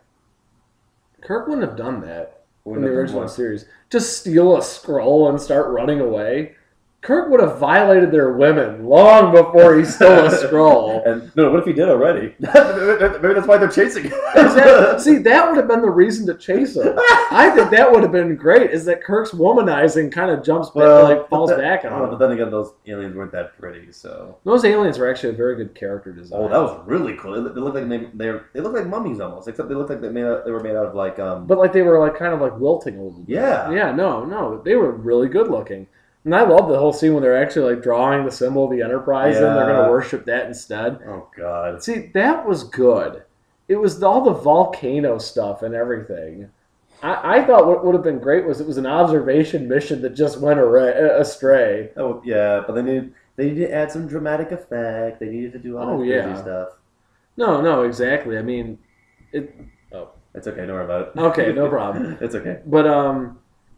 Kirk wouldn't have done that in the original series. Just steal a scroll and start running away. Kirk would have violated their women long before he stole a scroll. And no, what if he did already? Maybe that's why they're chasing him. Exactly. See, that would have been the reason to chase him. I think that would have been great. Is that Kirk's womanizing kind of jumps back, falls back on him. But then again, those aliens weren't that pretty. So those aliens were actually a very good character design. Oh, that was really cool. They look like they look like mummies almost, except they look like they were made out of like But like they were like kind of like wilting a little bit. Yeah. Yeah. No, they were really good looking. And I love the whole scene when they're actually like drawing the symbol of the Enterprise and they're going to worship that instead. Oh, God. See, that was good. It was all the volcano stuff and everything. I thought what would have been great was it was an observation mission that just went astray. Oh, yeah, but they needed to add some dramatic effect. They needed to do all that crazy stuff. No, exactly. I mean, it's okay. Don't worry about it. Okay, no problem. It's okay. But,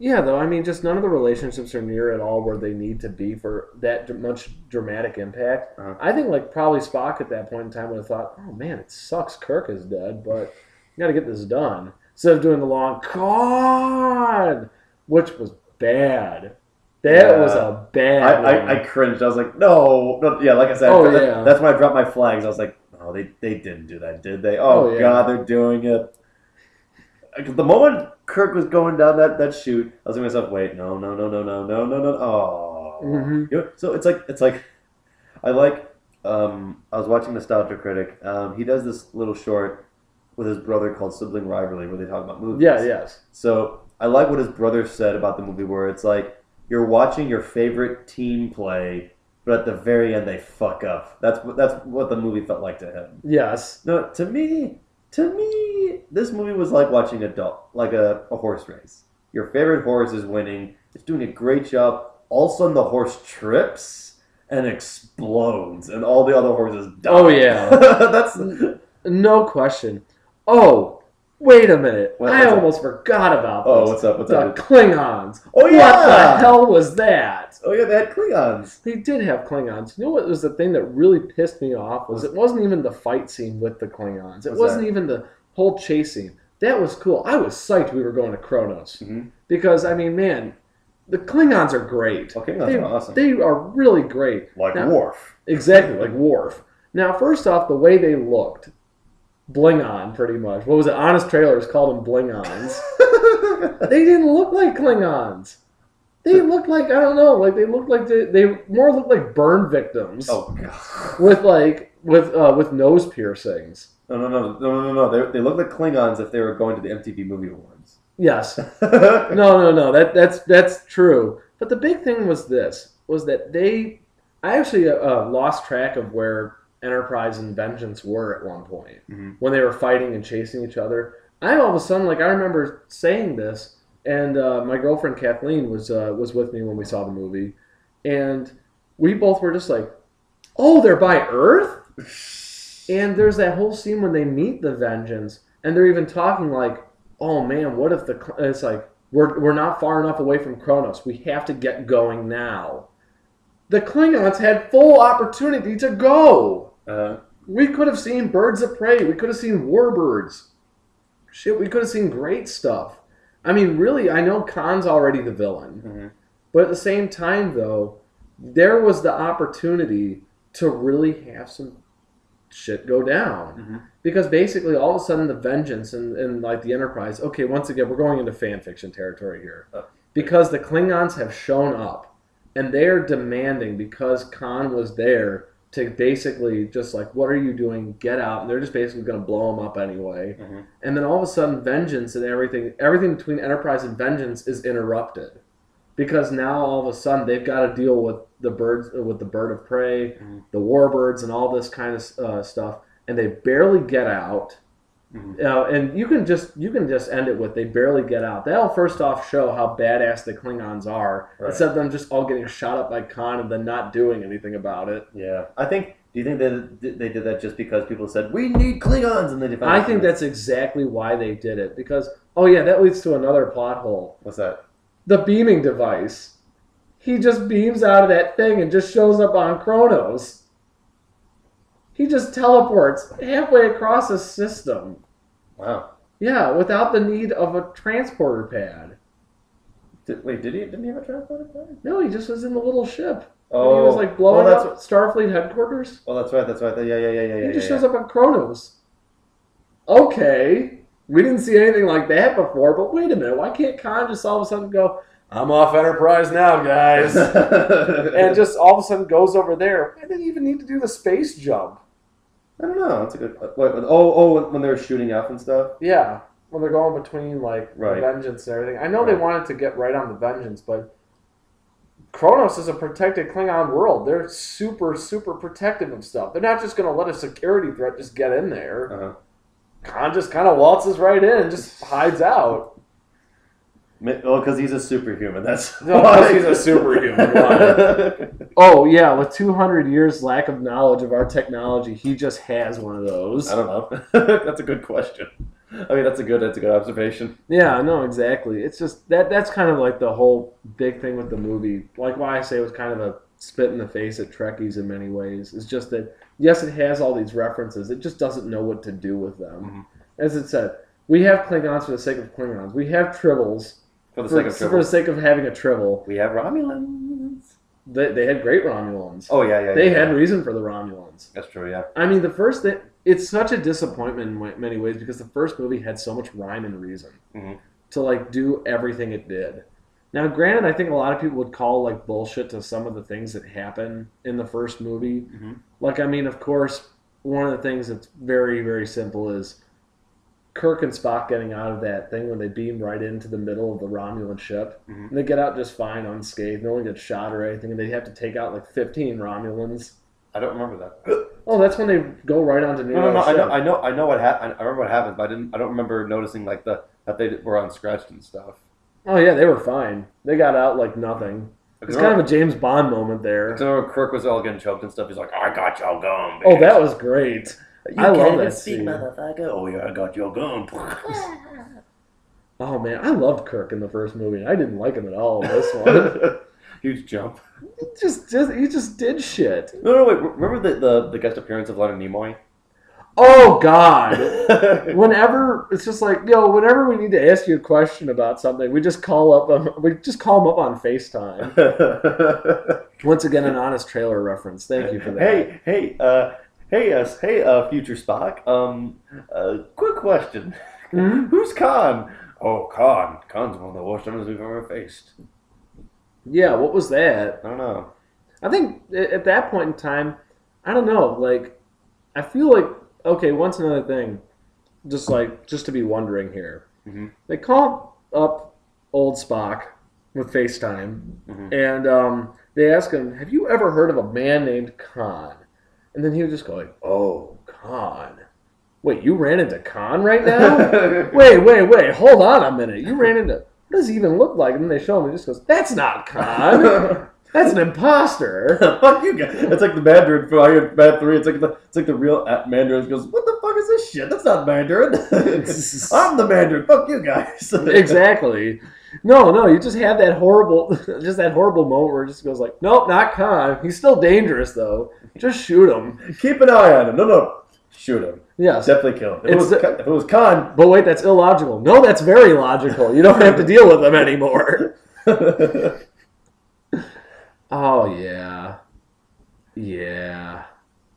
yeah, though, I mean, just none of the relationships are near at all where they need to be for that much dramatic impact. I think, like, probably Spock at that point in time would have thought, oh, man, it sucks Kirk is dead, but you got to get this done. Instead of doing the long, God, which was bad. That was a bad one. I cringed. I was like, no. Yeah, like I said, that's when I dropped my flags. I was like, oh, they didn't do that, did they? Oh, God, they're doing it. The moment Kirk was going down that chute, I was thinking to myself, wait, no. Oh. So it's like I was watching Nostalgia Critic. He does this little short with his brother called Sibling Rivalry where they talk about movies. Yeah, yes. So I like what his brother said about the movie where it's like you're watching your favorite team play, but at the very end they fuck up. That's what the movie felt like to him. Yes. No, to me To me, this movie was like watching a horse race. Your favorite horse is winning. It's doing a great job. All of a sudden, the horse trips and explodes, and all the other horses die. Oh, yeah. That's no question. Oh, wait a minute. I What's almost forgot about this. Oh, what's up? What's the up? Klingons. Oh, yeah. What the hell was that? Oh, yeah, they had Klingons. They did have Klingons. You know what was the thing that really pissed me off? Was it wasn't even the fight scene with the Klingons. It wasn't even the whole chase scene. That was cool. I was psyched we were going to Kronos. Mm-hmm. Because, I mean, man, the Klingons are great. Oh, Klingons are awesome. They are really great. Like Worf. Exactly, like Worf. Now, first off, the way they looked, bling on, pretty much. What was it? Honest Trailers called them bling-ons. They didn't look like Klingons. They looked like, I don't know, like they looked like they more looked like burn victims. Oh, God. With nose piercings. No. They look like Klingons if they were going to the MTV Movie Awards. Yes. No. That's true. But the big thing was that I actually lost track of where Enterprise and Vengeance were at one point when they were fighting and chasing each other. I all of a sudden, I remember saying this, and my girlfriend Kathleen was with me when we saw the movie, and we both were just like, "Oh, they're by Earth." And there's that whole scene when they meet the Vengeance, and they're even talking like, "Oh man, what if it's like we're not far enough away from Kronos. We have to get going now." The Klingons had full opportunity to go. We could have seen birds of prey. We could have seen warbirds. Shit, we could have seen great stuff. I mean, really, I know Khan's already the villain. But at the same time, though, there was the opportunity to really have some shit go down. Because basically, all of a sudden, the Vengeance and like the Enterprise, okay, once again, we're going into fan fiction territory here. Because the Klingons have shown up, and they're demanding, because Khan was there, to basically just like, what are you doing? Get out. And they're just basically going to blow them up anyway. And then all of a sudden, Vengeance and everything between Enterprise and Vengeance is interrupted. Because now all of a sudden they've got to deal with the birds, with the bird of prey, the warbirds, and all this kind of stuff, and they barely get out. And you can just end it with they barely get out. That'll first off show how badass the Klingons are, instead of them just all getting shot up by Khan and then not doing anything about it. Yeah, do you think they did that just because people said we need Klingons and they decided? I think that's exactly why they did it. Because that leads to another plot hole. What's that? The beaming device. He just beams out of that thing and just shows up on Kronos. He just teleports halfway across a system. Wow. Yeah, without the need of a transporter pad. Didn't he have a transporter pad? No, he just was in the little ship. Oh, and he was like blowing up Starfleet headquarters. Oh, that's right. Yeah. He just shows up on Kronos. Okay. We didn't see anything like that before, but wait a minute. Why can't Khan just all of a sudden go, I'm off Enterprise now, guys. And just all of a sudden goes over there. I didn't even need to do the space jump. I don't know. That's a good. When they're shooting up and stuff. Yeah, when they're going between the Vengeance and everything. I know they wanted to get right on the Vengeance, but Kronos is a protected Klingon world. They're super, super protective of stuff. They're not just going to let a security threat just get in there. Khan just kind of waltzes right in and just hides out. Well, because he's a superhuman. That's because he's a superhuman. Oh yeah, with 200 years lack of knowledge of our technology, he just has one of those. I don't know. That's a good question. I mean, that's a good observation. Yeah, no, exactly. It's just that's kind of like the whole big thing with the movie. Like why I say it was kind of a spit in the face at Trekkies in many ways. It's just that yes, it has all these references. It just doesn't know what to do with them. As it said, we have Klingons for the sake of Klingons. We have Tribbles. For the sake of having a Tribble. We have Romulans. They had great Romulans. Oh, yeah. They had reason for the Romulans. That's true, yeah. I mean, it's such a disappointment in many ways because the first movie had so much rhyme and reason to, do everything it did. Now, granted, I think a lot of people would call, bullshit to some of the things that happen in the first movie. Of course, one of the things that's very, very simple is Kirk and Spock getting out of that thing when they beam right into the middle of the Romulan ship. And they get out just fine unscathed. No one gets shot or anything. And they have to take out 15 Romulans. I don't remember that. Oh, that's when they go right onto Nero's No. ship. I know what happened. I remember what happened, but I don't remember noticing like that they were unscratched and stuff. Oh yeah, they were fine. They got out like nothing. It's kind of a James Bond moment there. So Kirk was all getting choked and stuff. He's like, "I got your gun." Bitch. Oh, that was great. I love that scene. Motherfucker. Oh yeah, I got your gun. Oh man, I loved Kirk in the first movie. I didn't like him at all in this one. Huge jump. He just did shit. No, wait. Remember the guest appearance of Leonard Nimoy? Oh God! Whenever it's just like, whenever we need to ask you a question about something, we just call him up on FaceTime. Once again, an honest trailer reference. Thank you for that. Hey, future Spock. Quick question. Mm-hmm. Who's Khan? Oh, Khan. Khan's one of the worst enemies we've ever faced. Yeah, what was that? I don't know. I think at that point in time, I don't know. Like, I feel like, okay, once another thing, just to be wondering here. Mm-hmm. They call up old Spock with FaceTime, and they ask him, "Have you ever heard of a man named Khan?" And then he would just go like, "Oh, Khan. Wait, you ran into Khan right now? wait, hold on a minute. You ran into... What does he even look like?" And then they show him, and he just goes, "That's not Khan. That's an imposter." Fuck you guys. It's like the Mandarin from Iron Man 3. It's like the real Mandarin goes, "What the fuck is this shit? That's not Mandarin. I'm the Mandarin. Fuck you guys." Exactly. No, you just have that horrible moment where it just goes like, "Nope, not Khan. He's still dangerous though. Just shoot him. Keep an eye on him. No. Shoot him. Yes. Definitely kill him. If it was Khan. But wait, that's illogical. No, that's very logical. You don't have to deal with him anymore." Oh, yeah. Yeah.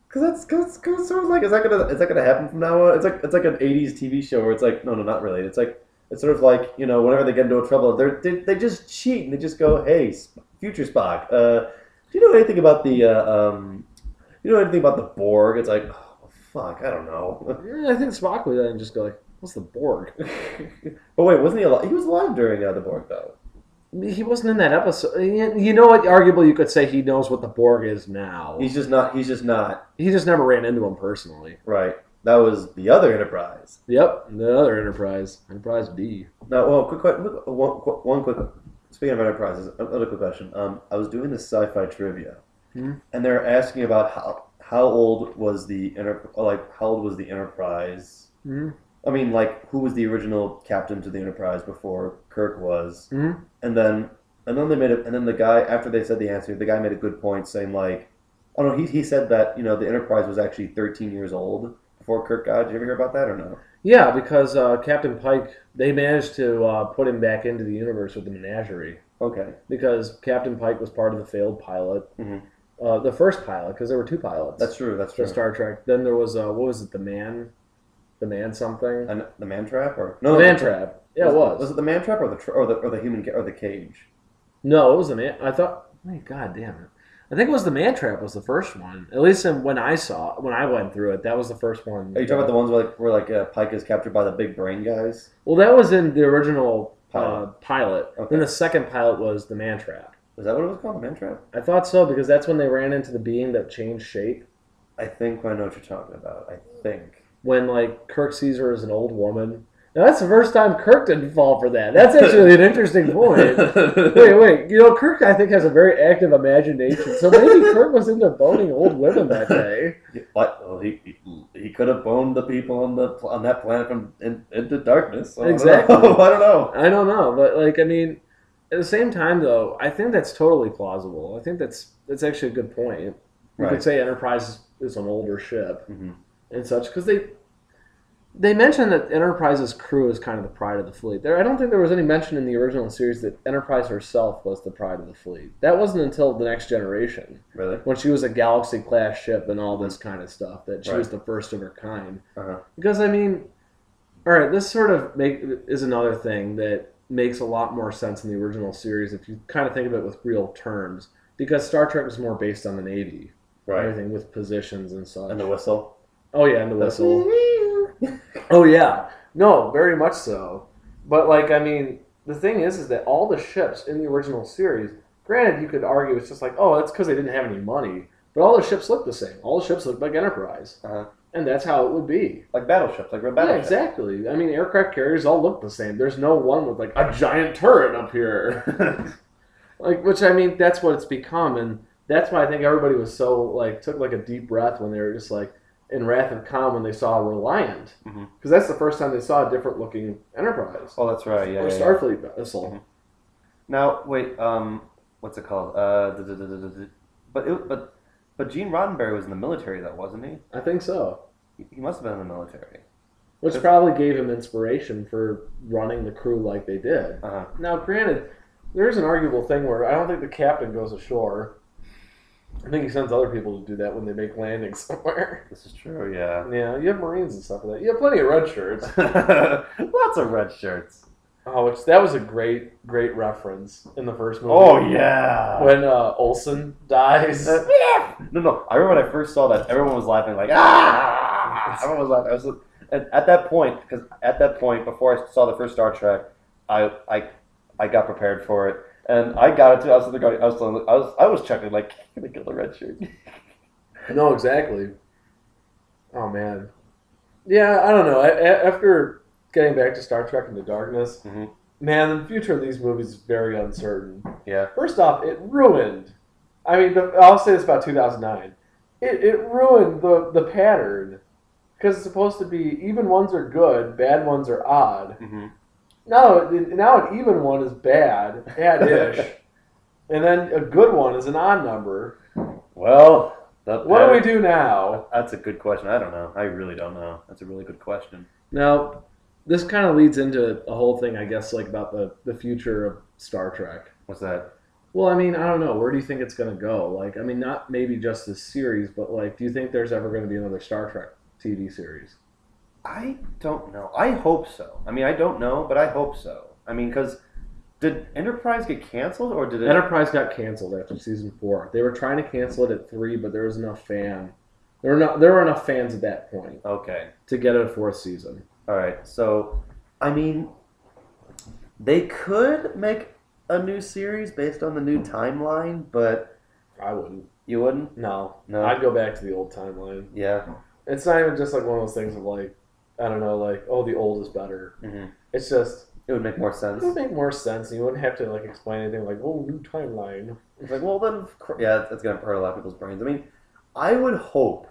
Because that's sort of like, is that gonna happen from now on? It's like an 80s TV show where it's like, no, not really. It's sort of like, whenever they get into trouble, they just cheat and they just go, "Hey, future Spock, do you know anything about the Borg?" It's like, oh, fuck, I don't know. I think Spock would then just go like, "What's the Borg?" But wait, wasn't he alive? He was alive during the Borg, though. He wasn't in that episode. You know what? Arguably, you could say he knows what the Borg is now. He's just not. He just never ran into him personally. Right. That was the other Enterprise. Yep, the other Enterprise. Enterprise D. Now, well, one quick. Speaking of Enterprises, another quick question. I was doing this sci-fi trivia, and they're asking about how old was the Enterprise? Mm-hmm. I mean, like, who was the original captain to the Enterprise before Kirk was? Mm-hmm. And then they made it. And then the guy, after they said the answer, the guy made a good point, saying like, "Oh no, he said that the Enterprise was actually 13 years old before Kirk got." Did you ever hear about that or no? Yeah, because Captain Pike, they managed to put him back into the universe with the menagerie. Okay. Because Captain Pike was part of the failed pilot. Mm-hmm. The first pilot, because there were two pilots. That's true. That's true. For Star Trek. Then there was what was it? The man something. And the man trap or no? The man trap. Yeah, it was. Was it the man trap or the human or the cage? No, it was the man. I thought. Oh, God damn it! I think it was the man trap was the first one. At least when I went through it, that was the first one. Are you talking about the ones where Pike is captured by the big brain guys? Well, that was in the original pilot. Okay. Then the second pilot was the man trap. Is that what it was called, the man trap? I thought so because that's when they ran into the being that changed shape. I think I know what you're talking about. I think when Kirk sees her as an old woman. Now, that's the first time Kirk didn't fall for that. That's actually an interesting point. Wait. Kirk, I think, has a very active imagination, so maybe Kirk was into boning old women that day. What? Well, he could have boned the people on that planet from into darkness. So exactly. I don't know. I don't know, but at the same time, though, I think that's totally plausible. I think that's actually a good point. You could say Enterprise is an older ship and such, because they mentioned that Enterprise's crew is kind of the pride of the fleet. I don't think there was any mention in the original series that Enterprise herself was the pride of the fleet. That wasn't until The Next Generation. Really? When she was a Galaxy-class ship and all this kind of stuff, that she was the first of her kind. Uh-huh. Because, all right, this sort of is another thing that makes a lot more sense in the original series if you kind of think of it with real terms. Because Star Trek was more based on the Navy. Right. Everything with positions and such. And the whistle. Oh, yeah, and the whistle. Oh, yeah. No, very much so. But, the thing is that all the ships in the original series, granted, you could argue it's just like, oh, that's because they didn't have any money. But all the ships look the same. All the ships look like Enterprise. And that's how it would be. Like battleships, like red battleships. Yeah, exactly. I mean, aircraft carriers all look the same. There's no one with like a giant turret up here. Which I mean, that's what it's become, and that's why I think everybody was so like took like a deep breath when they were just like in Wrath of Khan when they saw Reliant, because that's the first time they saw a different looking Enterprise. Oh, that's right. Yeah. Or Starfleet vessel. Now wait, what's it called? But Gene Roddenberry was in the military, though, wasn't he? I think so. He must have been in the military. Which probably gave him inspiration for running the crew like they did. Now, granted, there's an arguable thing where I don't think the captain goes ashore. I think he sends other people to do that when they make landings somewhere. This is true, yeah. Yeah, you have Marines and stuff like that. You have plenty of red shirts. Lots of red shirts. Oh, that was a great reference in the first movie. Oh, yeah. When Olsen dies. No. I remember when I first saw that, everyone was laughing like, ah! Everyone was laughing. And at that point, before I saw the first Star Trek, I got prepared for it. And I got it too. I was checking like, can I kill the red shirt? No, exactly. Oh, man. Yeah, I don't know. After getting back to Star Trek Into Darkness, man, the future of these movies is very uncertain. Yeah. First off, it ruined. I mean, I'll say this about 2009. It ruined the pattern because it's supposed to be even ones are good, bad ones are odd. Now an even one is bad-ish, and then a good one is an odd number. Well, what do we do now? That's a good question. I don't know. I really don't know. That's a really good question. Now, this kind of leads into a whole thing, I guess, like about the future of Star Trek. What's that? Well, I mean, I don't know. Where do you think it's going to go? Like, I mean, not maybe just this series, but like, do you think there's ever going to be another Star Trek TV series? I don't know. I hope so. I mean, I don't know, but I hope so. I mean, because did Enterprise get canceled, or did it? Enterprise got canceled after season 4. They were trying to cancel it at 3, but there was enough There were enough fans at that point. Okay. To get a 4th season. All right. So, I mean, they could make a new series based on the new timeline, but I wouldn't. You wouldn't? No. I'd go back to the old timeline. Yeah. It's not even just like one of those things of like, I don't know, like, oh, the old is better. It's just... It would make more sense. It would make more sense. You wouldn't have to like explain anything like, oh, new timeline. It's like, well, then, yeah, that's going to hurt a lot of people's brains. I mean, I would hope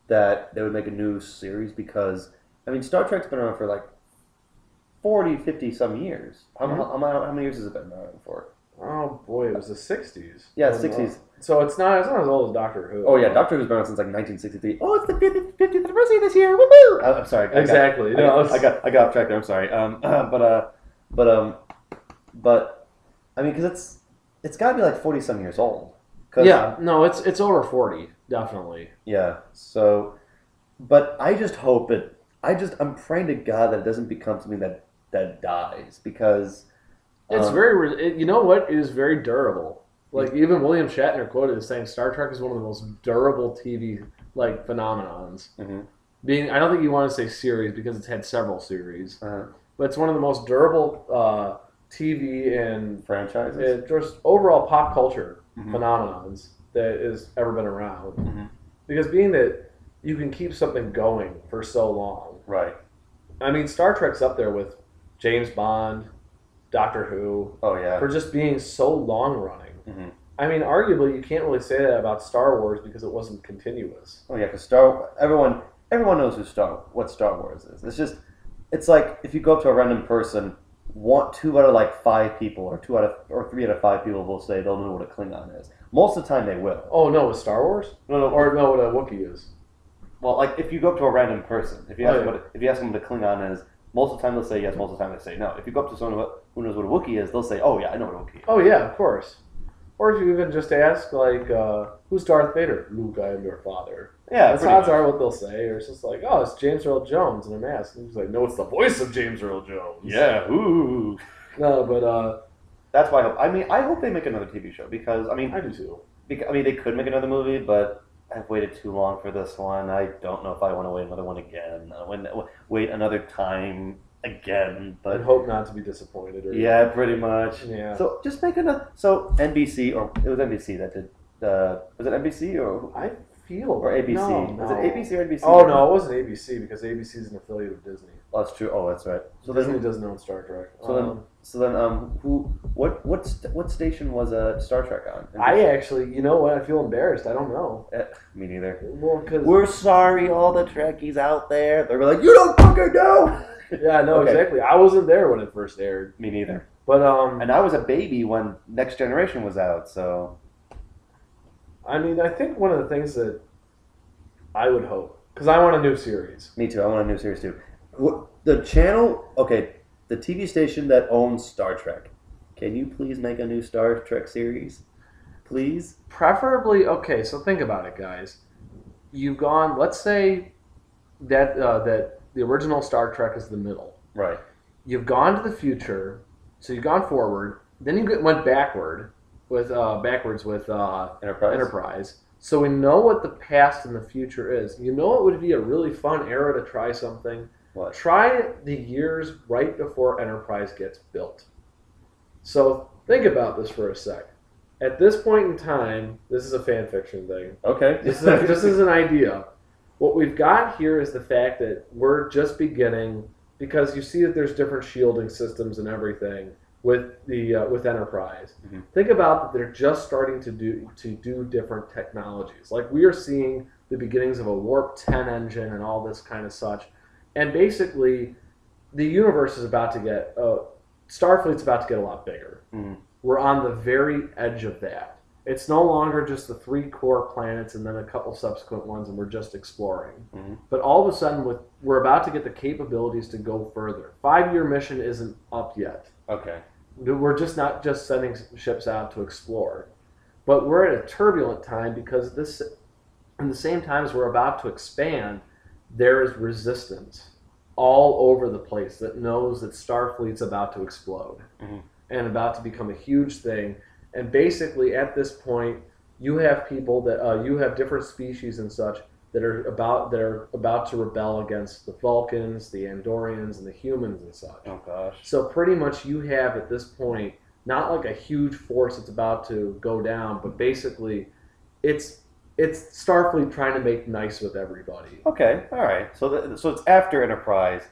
that they would make a new series because, I mean, Star Trek's been around for like 40, 50 some years. How many years has it been around for? Oh boy, it was the 60s. Yeah, 60s. So it's not as old as Doctor Who. Oh yeah, Doctor Who's been around since like 1963. Oh, it's the 50th anniversary this year. Woohoo! I'm sorry. Exactly. I got off track there. I'm sorry. But I mean, because it's got to be like 40 some years old. Yeah. No, it's over 40, definitely. Yeah. So, but I just hope I'm praying to God that it doesn't become something that dies because. It's you know what? It is very durable. Like, even William Shatner quoted as saying Star Trek is one of the most durable TV, like, phenomenons. I don't think you want to say series because it's had several series. But it's one of the most durable TV and franchises. Just overall pop culture phenomenons that has ever been around. Because being that you can keep something going for so long. Right. I mean, Star Trek's up there with James Bond, Doctor Who. Oh, yeah. For just being so long-running. I mean, arguably, you can't really say that about Star Wars because it wasn't continuous. Oh, yeah, because everyone knows what Star Wars is. It's like if you go up to a random person, 2 out of like 5 people, or 3 out of 5 people will say they'll know what a Klingon is. Most of the time, they will. Oh no, with Star Wars? No, or know what a Wookiee is. Well, like if you go up to a random person, if you ask them what a Klingon is, most of the time they'll say yes. Most of the time they say no. If you go up to someone who knows what a Wookiee is, they'll say, "Oh yeah, I know what a Wookiee is." Oh yeah, of course. Or if you even just ask, like, who's Darth Vader? Luke, I am your father. Yeah, that's odds are what they'll say. Or it's just like, oh, it's James Earl Jones in a mask. And he's like, no, it's the voice of James Earl Jones. Yeah, ooh. No, but that's why I hope they make another TV show because I mean I do too. They could make another movie, but I've waited too long for this one. I don't know if I want to wait another one again. Wait another time again, but I hope not to be disappointed. Yeah, pretty much. Yeah. So just make another. So NBC, or it was NBC that did Was it NBC or I feel or ABC? No. Was it ABC or NBC? Oh no, it wasn't ABC because ABC is an affiliate of Disney. Oh, that's true. Oh, that's right. So Disney doesn't own Star Trek. So then, what station was Star Trek on? NBC? I actually, you know what? I feel embarrassed. I don't know. Me neither. Well, because we're sorry, all the Trekkies out there. They're like, you don't fucking know. Yeah, no, Okay. Exactly. I wasn't there when it first aired. Me neither. But and I was a baby when Next Generation was out. So, I mean, I think one of the things that I would hope, because I want a new series. Me too. I want a new series too. The channel, okay, the TV station that owns Star Trek. Can you please make a new Star Trek series, please? Preferably, okay. So think about it, guys. You've gone. Let's say that that the original Star Trek is the middle. Right. You've gone to the future, so you've gone forward. Then you went backwards with Enterprise. So we know what the past and the future is. You know it would be a really fun era to try something. What? Try the years right before Enterprise gets built. So think about this for a sec. At this point in time, this is a fan fiction thing. Okay. This is an idea. What we've got here is the fact that we're just beginning, because you see that there's different shielding systems and everything with Enterprise. Mm-hmm. Think about that they're just starting to do different technologies. Like we are seeing the beginnings of a Warp 10 engine and all this kind of such. And basically, the universe is about to get Starfleet's about to get a lot bigger. Mm-hmm. We're on the very edge of that. It's no longer just the 3 core planets and then a couple subsequent ones, and we're just exploring. Mm-hmm. But all of a sudden, we're about to get the capabilities to go further. 5-year mission isn't up yet. Okay. We're just not just sending ships out to explore. But we're at a turbulent time because this, in the same time as we're about to expand, there is resistance all over the place that knows that Starfleet's about to explode and about to become a huge thing. And basically, at this point, you have people that you have different species and such that are about to rebel against the Vulcans, the Andorians, and the humans and such. Oh gosh. So pretty much, you have at this point not like a huge force that's about to go down, but basically, it's Starfleet trying to make nice with everybody. Okay. All right. So it's after Enterprise.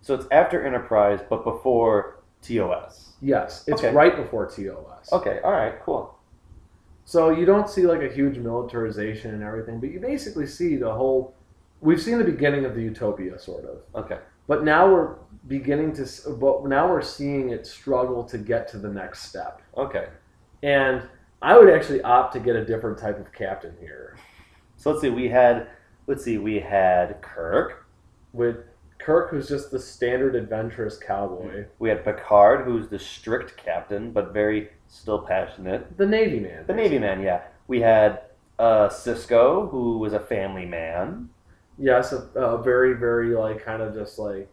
So it's after Enterprise, but before TOS. Yes, it's Okay. right before TOS. Okay. All right. Cool. So you don't see like a huge militarization and everything, but you basically see the whole. We've seen the beginning of the utopia, sort of. Okay. But now we're now we're seeing it struggle to get to the next step. Okay. And I would actually opt to get a different type of captain here. So let's see. We had Kirk. With Kirk, who's just the standard adventurous cowboy. We had Picard, who's the strict captain, but very still passionate. The Navy man. The Navy man, yeah. We had Cisco, who was a family man. Yes, a very, very, like, kind of just like...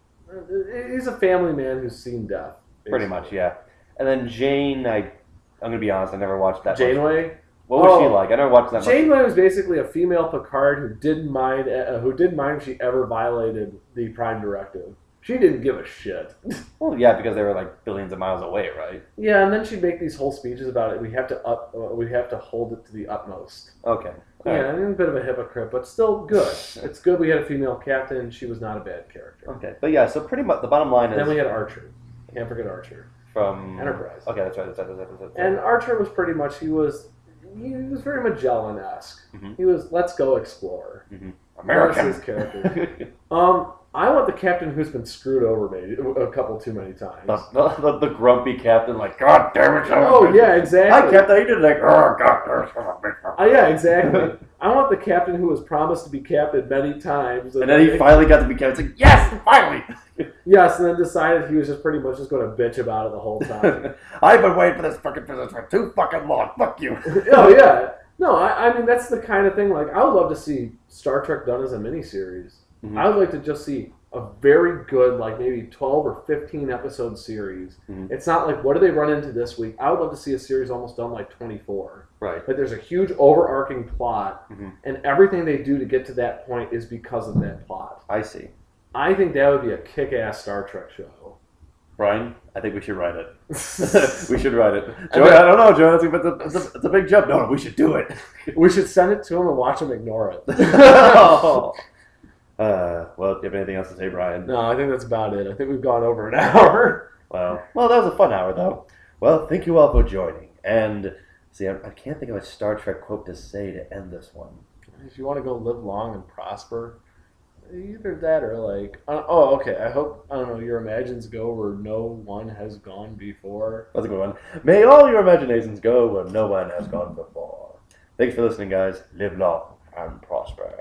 He's a family man who's seen death. Basically. Pretty much, yeah. And then Jane, I'm going to be honest, I never watched that much. Janeway? What was she like? I never watched that much. Janeway was basically a female Picard who didn't mind if she ever violated the Prime Directive. She didn't give a shit. Well, yeah, because they were like billions of miles away, right? Yeah, and then she'd make these whole speeches about it. We have to hold it to the utmost. Okay. Yeah, I mean, a bit of a hypocrite, but still good. It's good we had a female captain. She was not a bad character. Okay, but yeah, so pretty much the bottom line is... Then we had Archer. Can't forget Archer. From... Enterprise. Okay, that's right. And Archer was pretty much, he was very Magellan-esque. Mm-hmm. He was, let's go explore. Mm-hmm. American. That's his character. I want the captain who's been screwed over maybe a couple too many times. The grumpy captain, like, God damn it! Oh, yeah, exactly. Hi, Captain. You did like, oh, God. Yeah, exactly. I want the captain who was promised to be captain many times. And then he finally got to be captain. It's like, yes, finally! Yes, and then decided he was just pretty much just going to bitch about it the whole time. I've been waiting for this fucking business for too fucking long. Fuck you. Oh, yeah. No, I mean, that's the kind of thing, like, I would love to see Star Trek done as a miniseries. Mm-hmm. I would like to just see a very good, like, maybe 12 or 15 episode series. Mm-hmm. It's not like, what do they run into this week? I would love to see a series almost done like 24. Right. But there's a huge overarching plot, mm-hmm. and everything they do to get to that point is because of that plot. I see. I think that would be a kick-ass Star Trek show. Brian, I think we should write it. We should write it. Joey, I don't know, Joe. It's a big jump. No, we should do it. We should send it to him and watch him ignore it. Well, do you have anything else to say, Brian? No, I think that's about it. I think we've gone over an hour. Well, that was a fun hour, though. Well, thank you all for joining. And see, I can't think of a Star Trek quote to say to end this one. If you want to go live long and prosper, either that or like, okay. I hope, I don't know, your imagines go where no one has gone before. That's a good one. May all your imaginations go where no one has gone before. Thanks for listening, guys. Live long and prosper.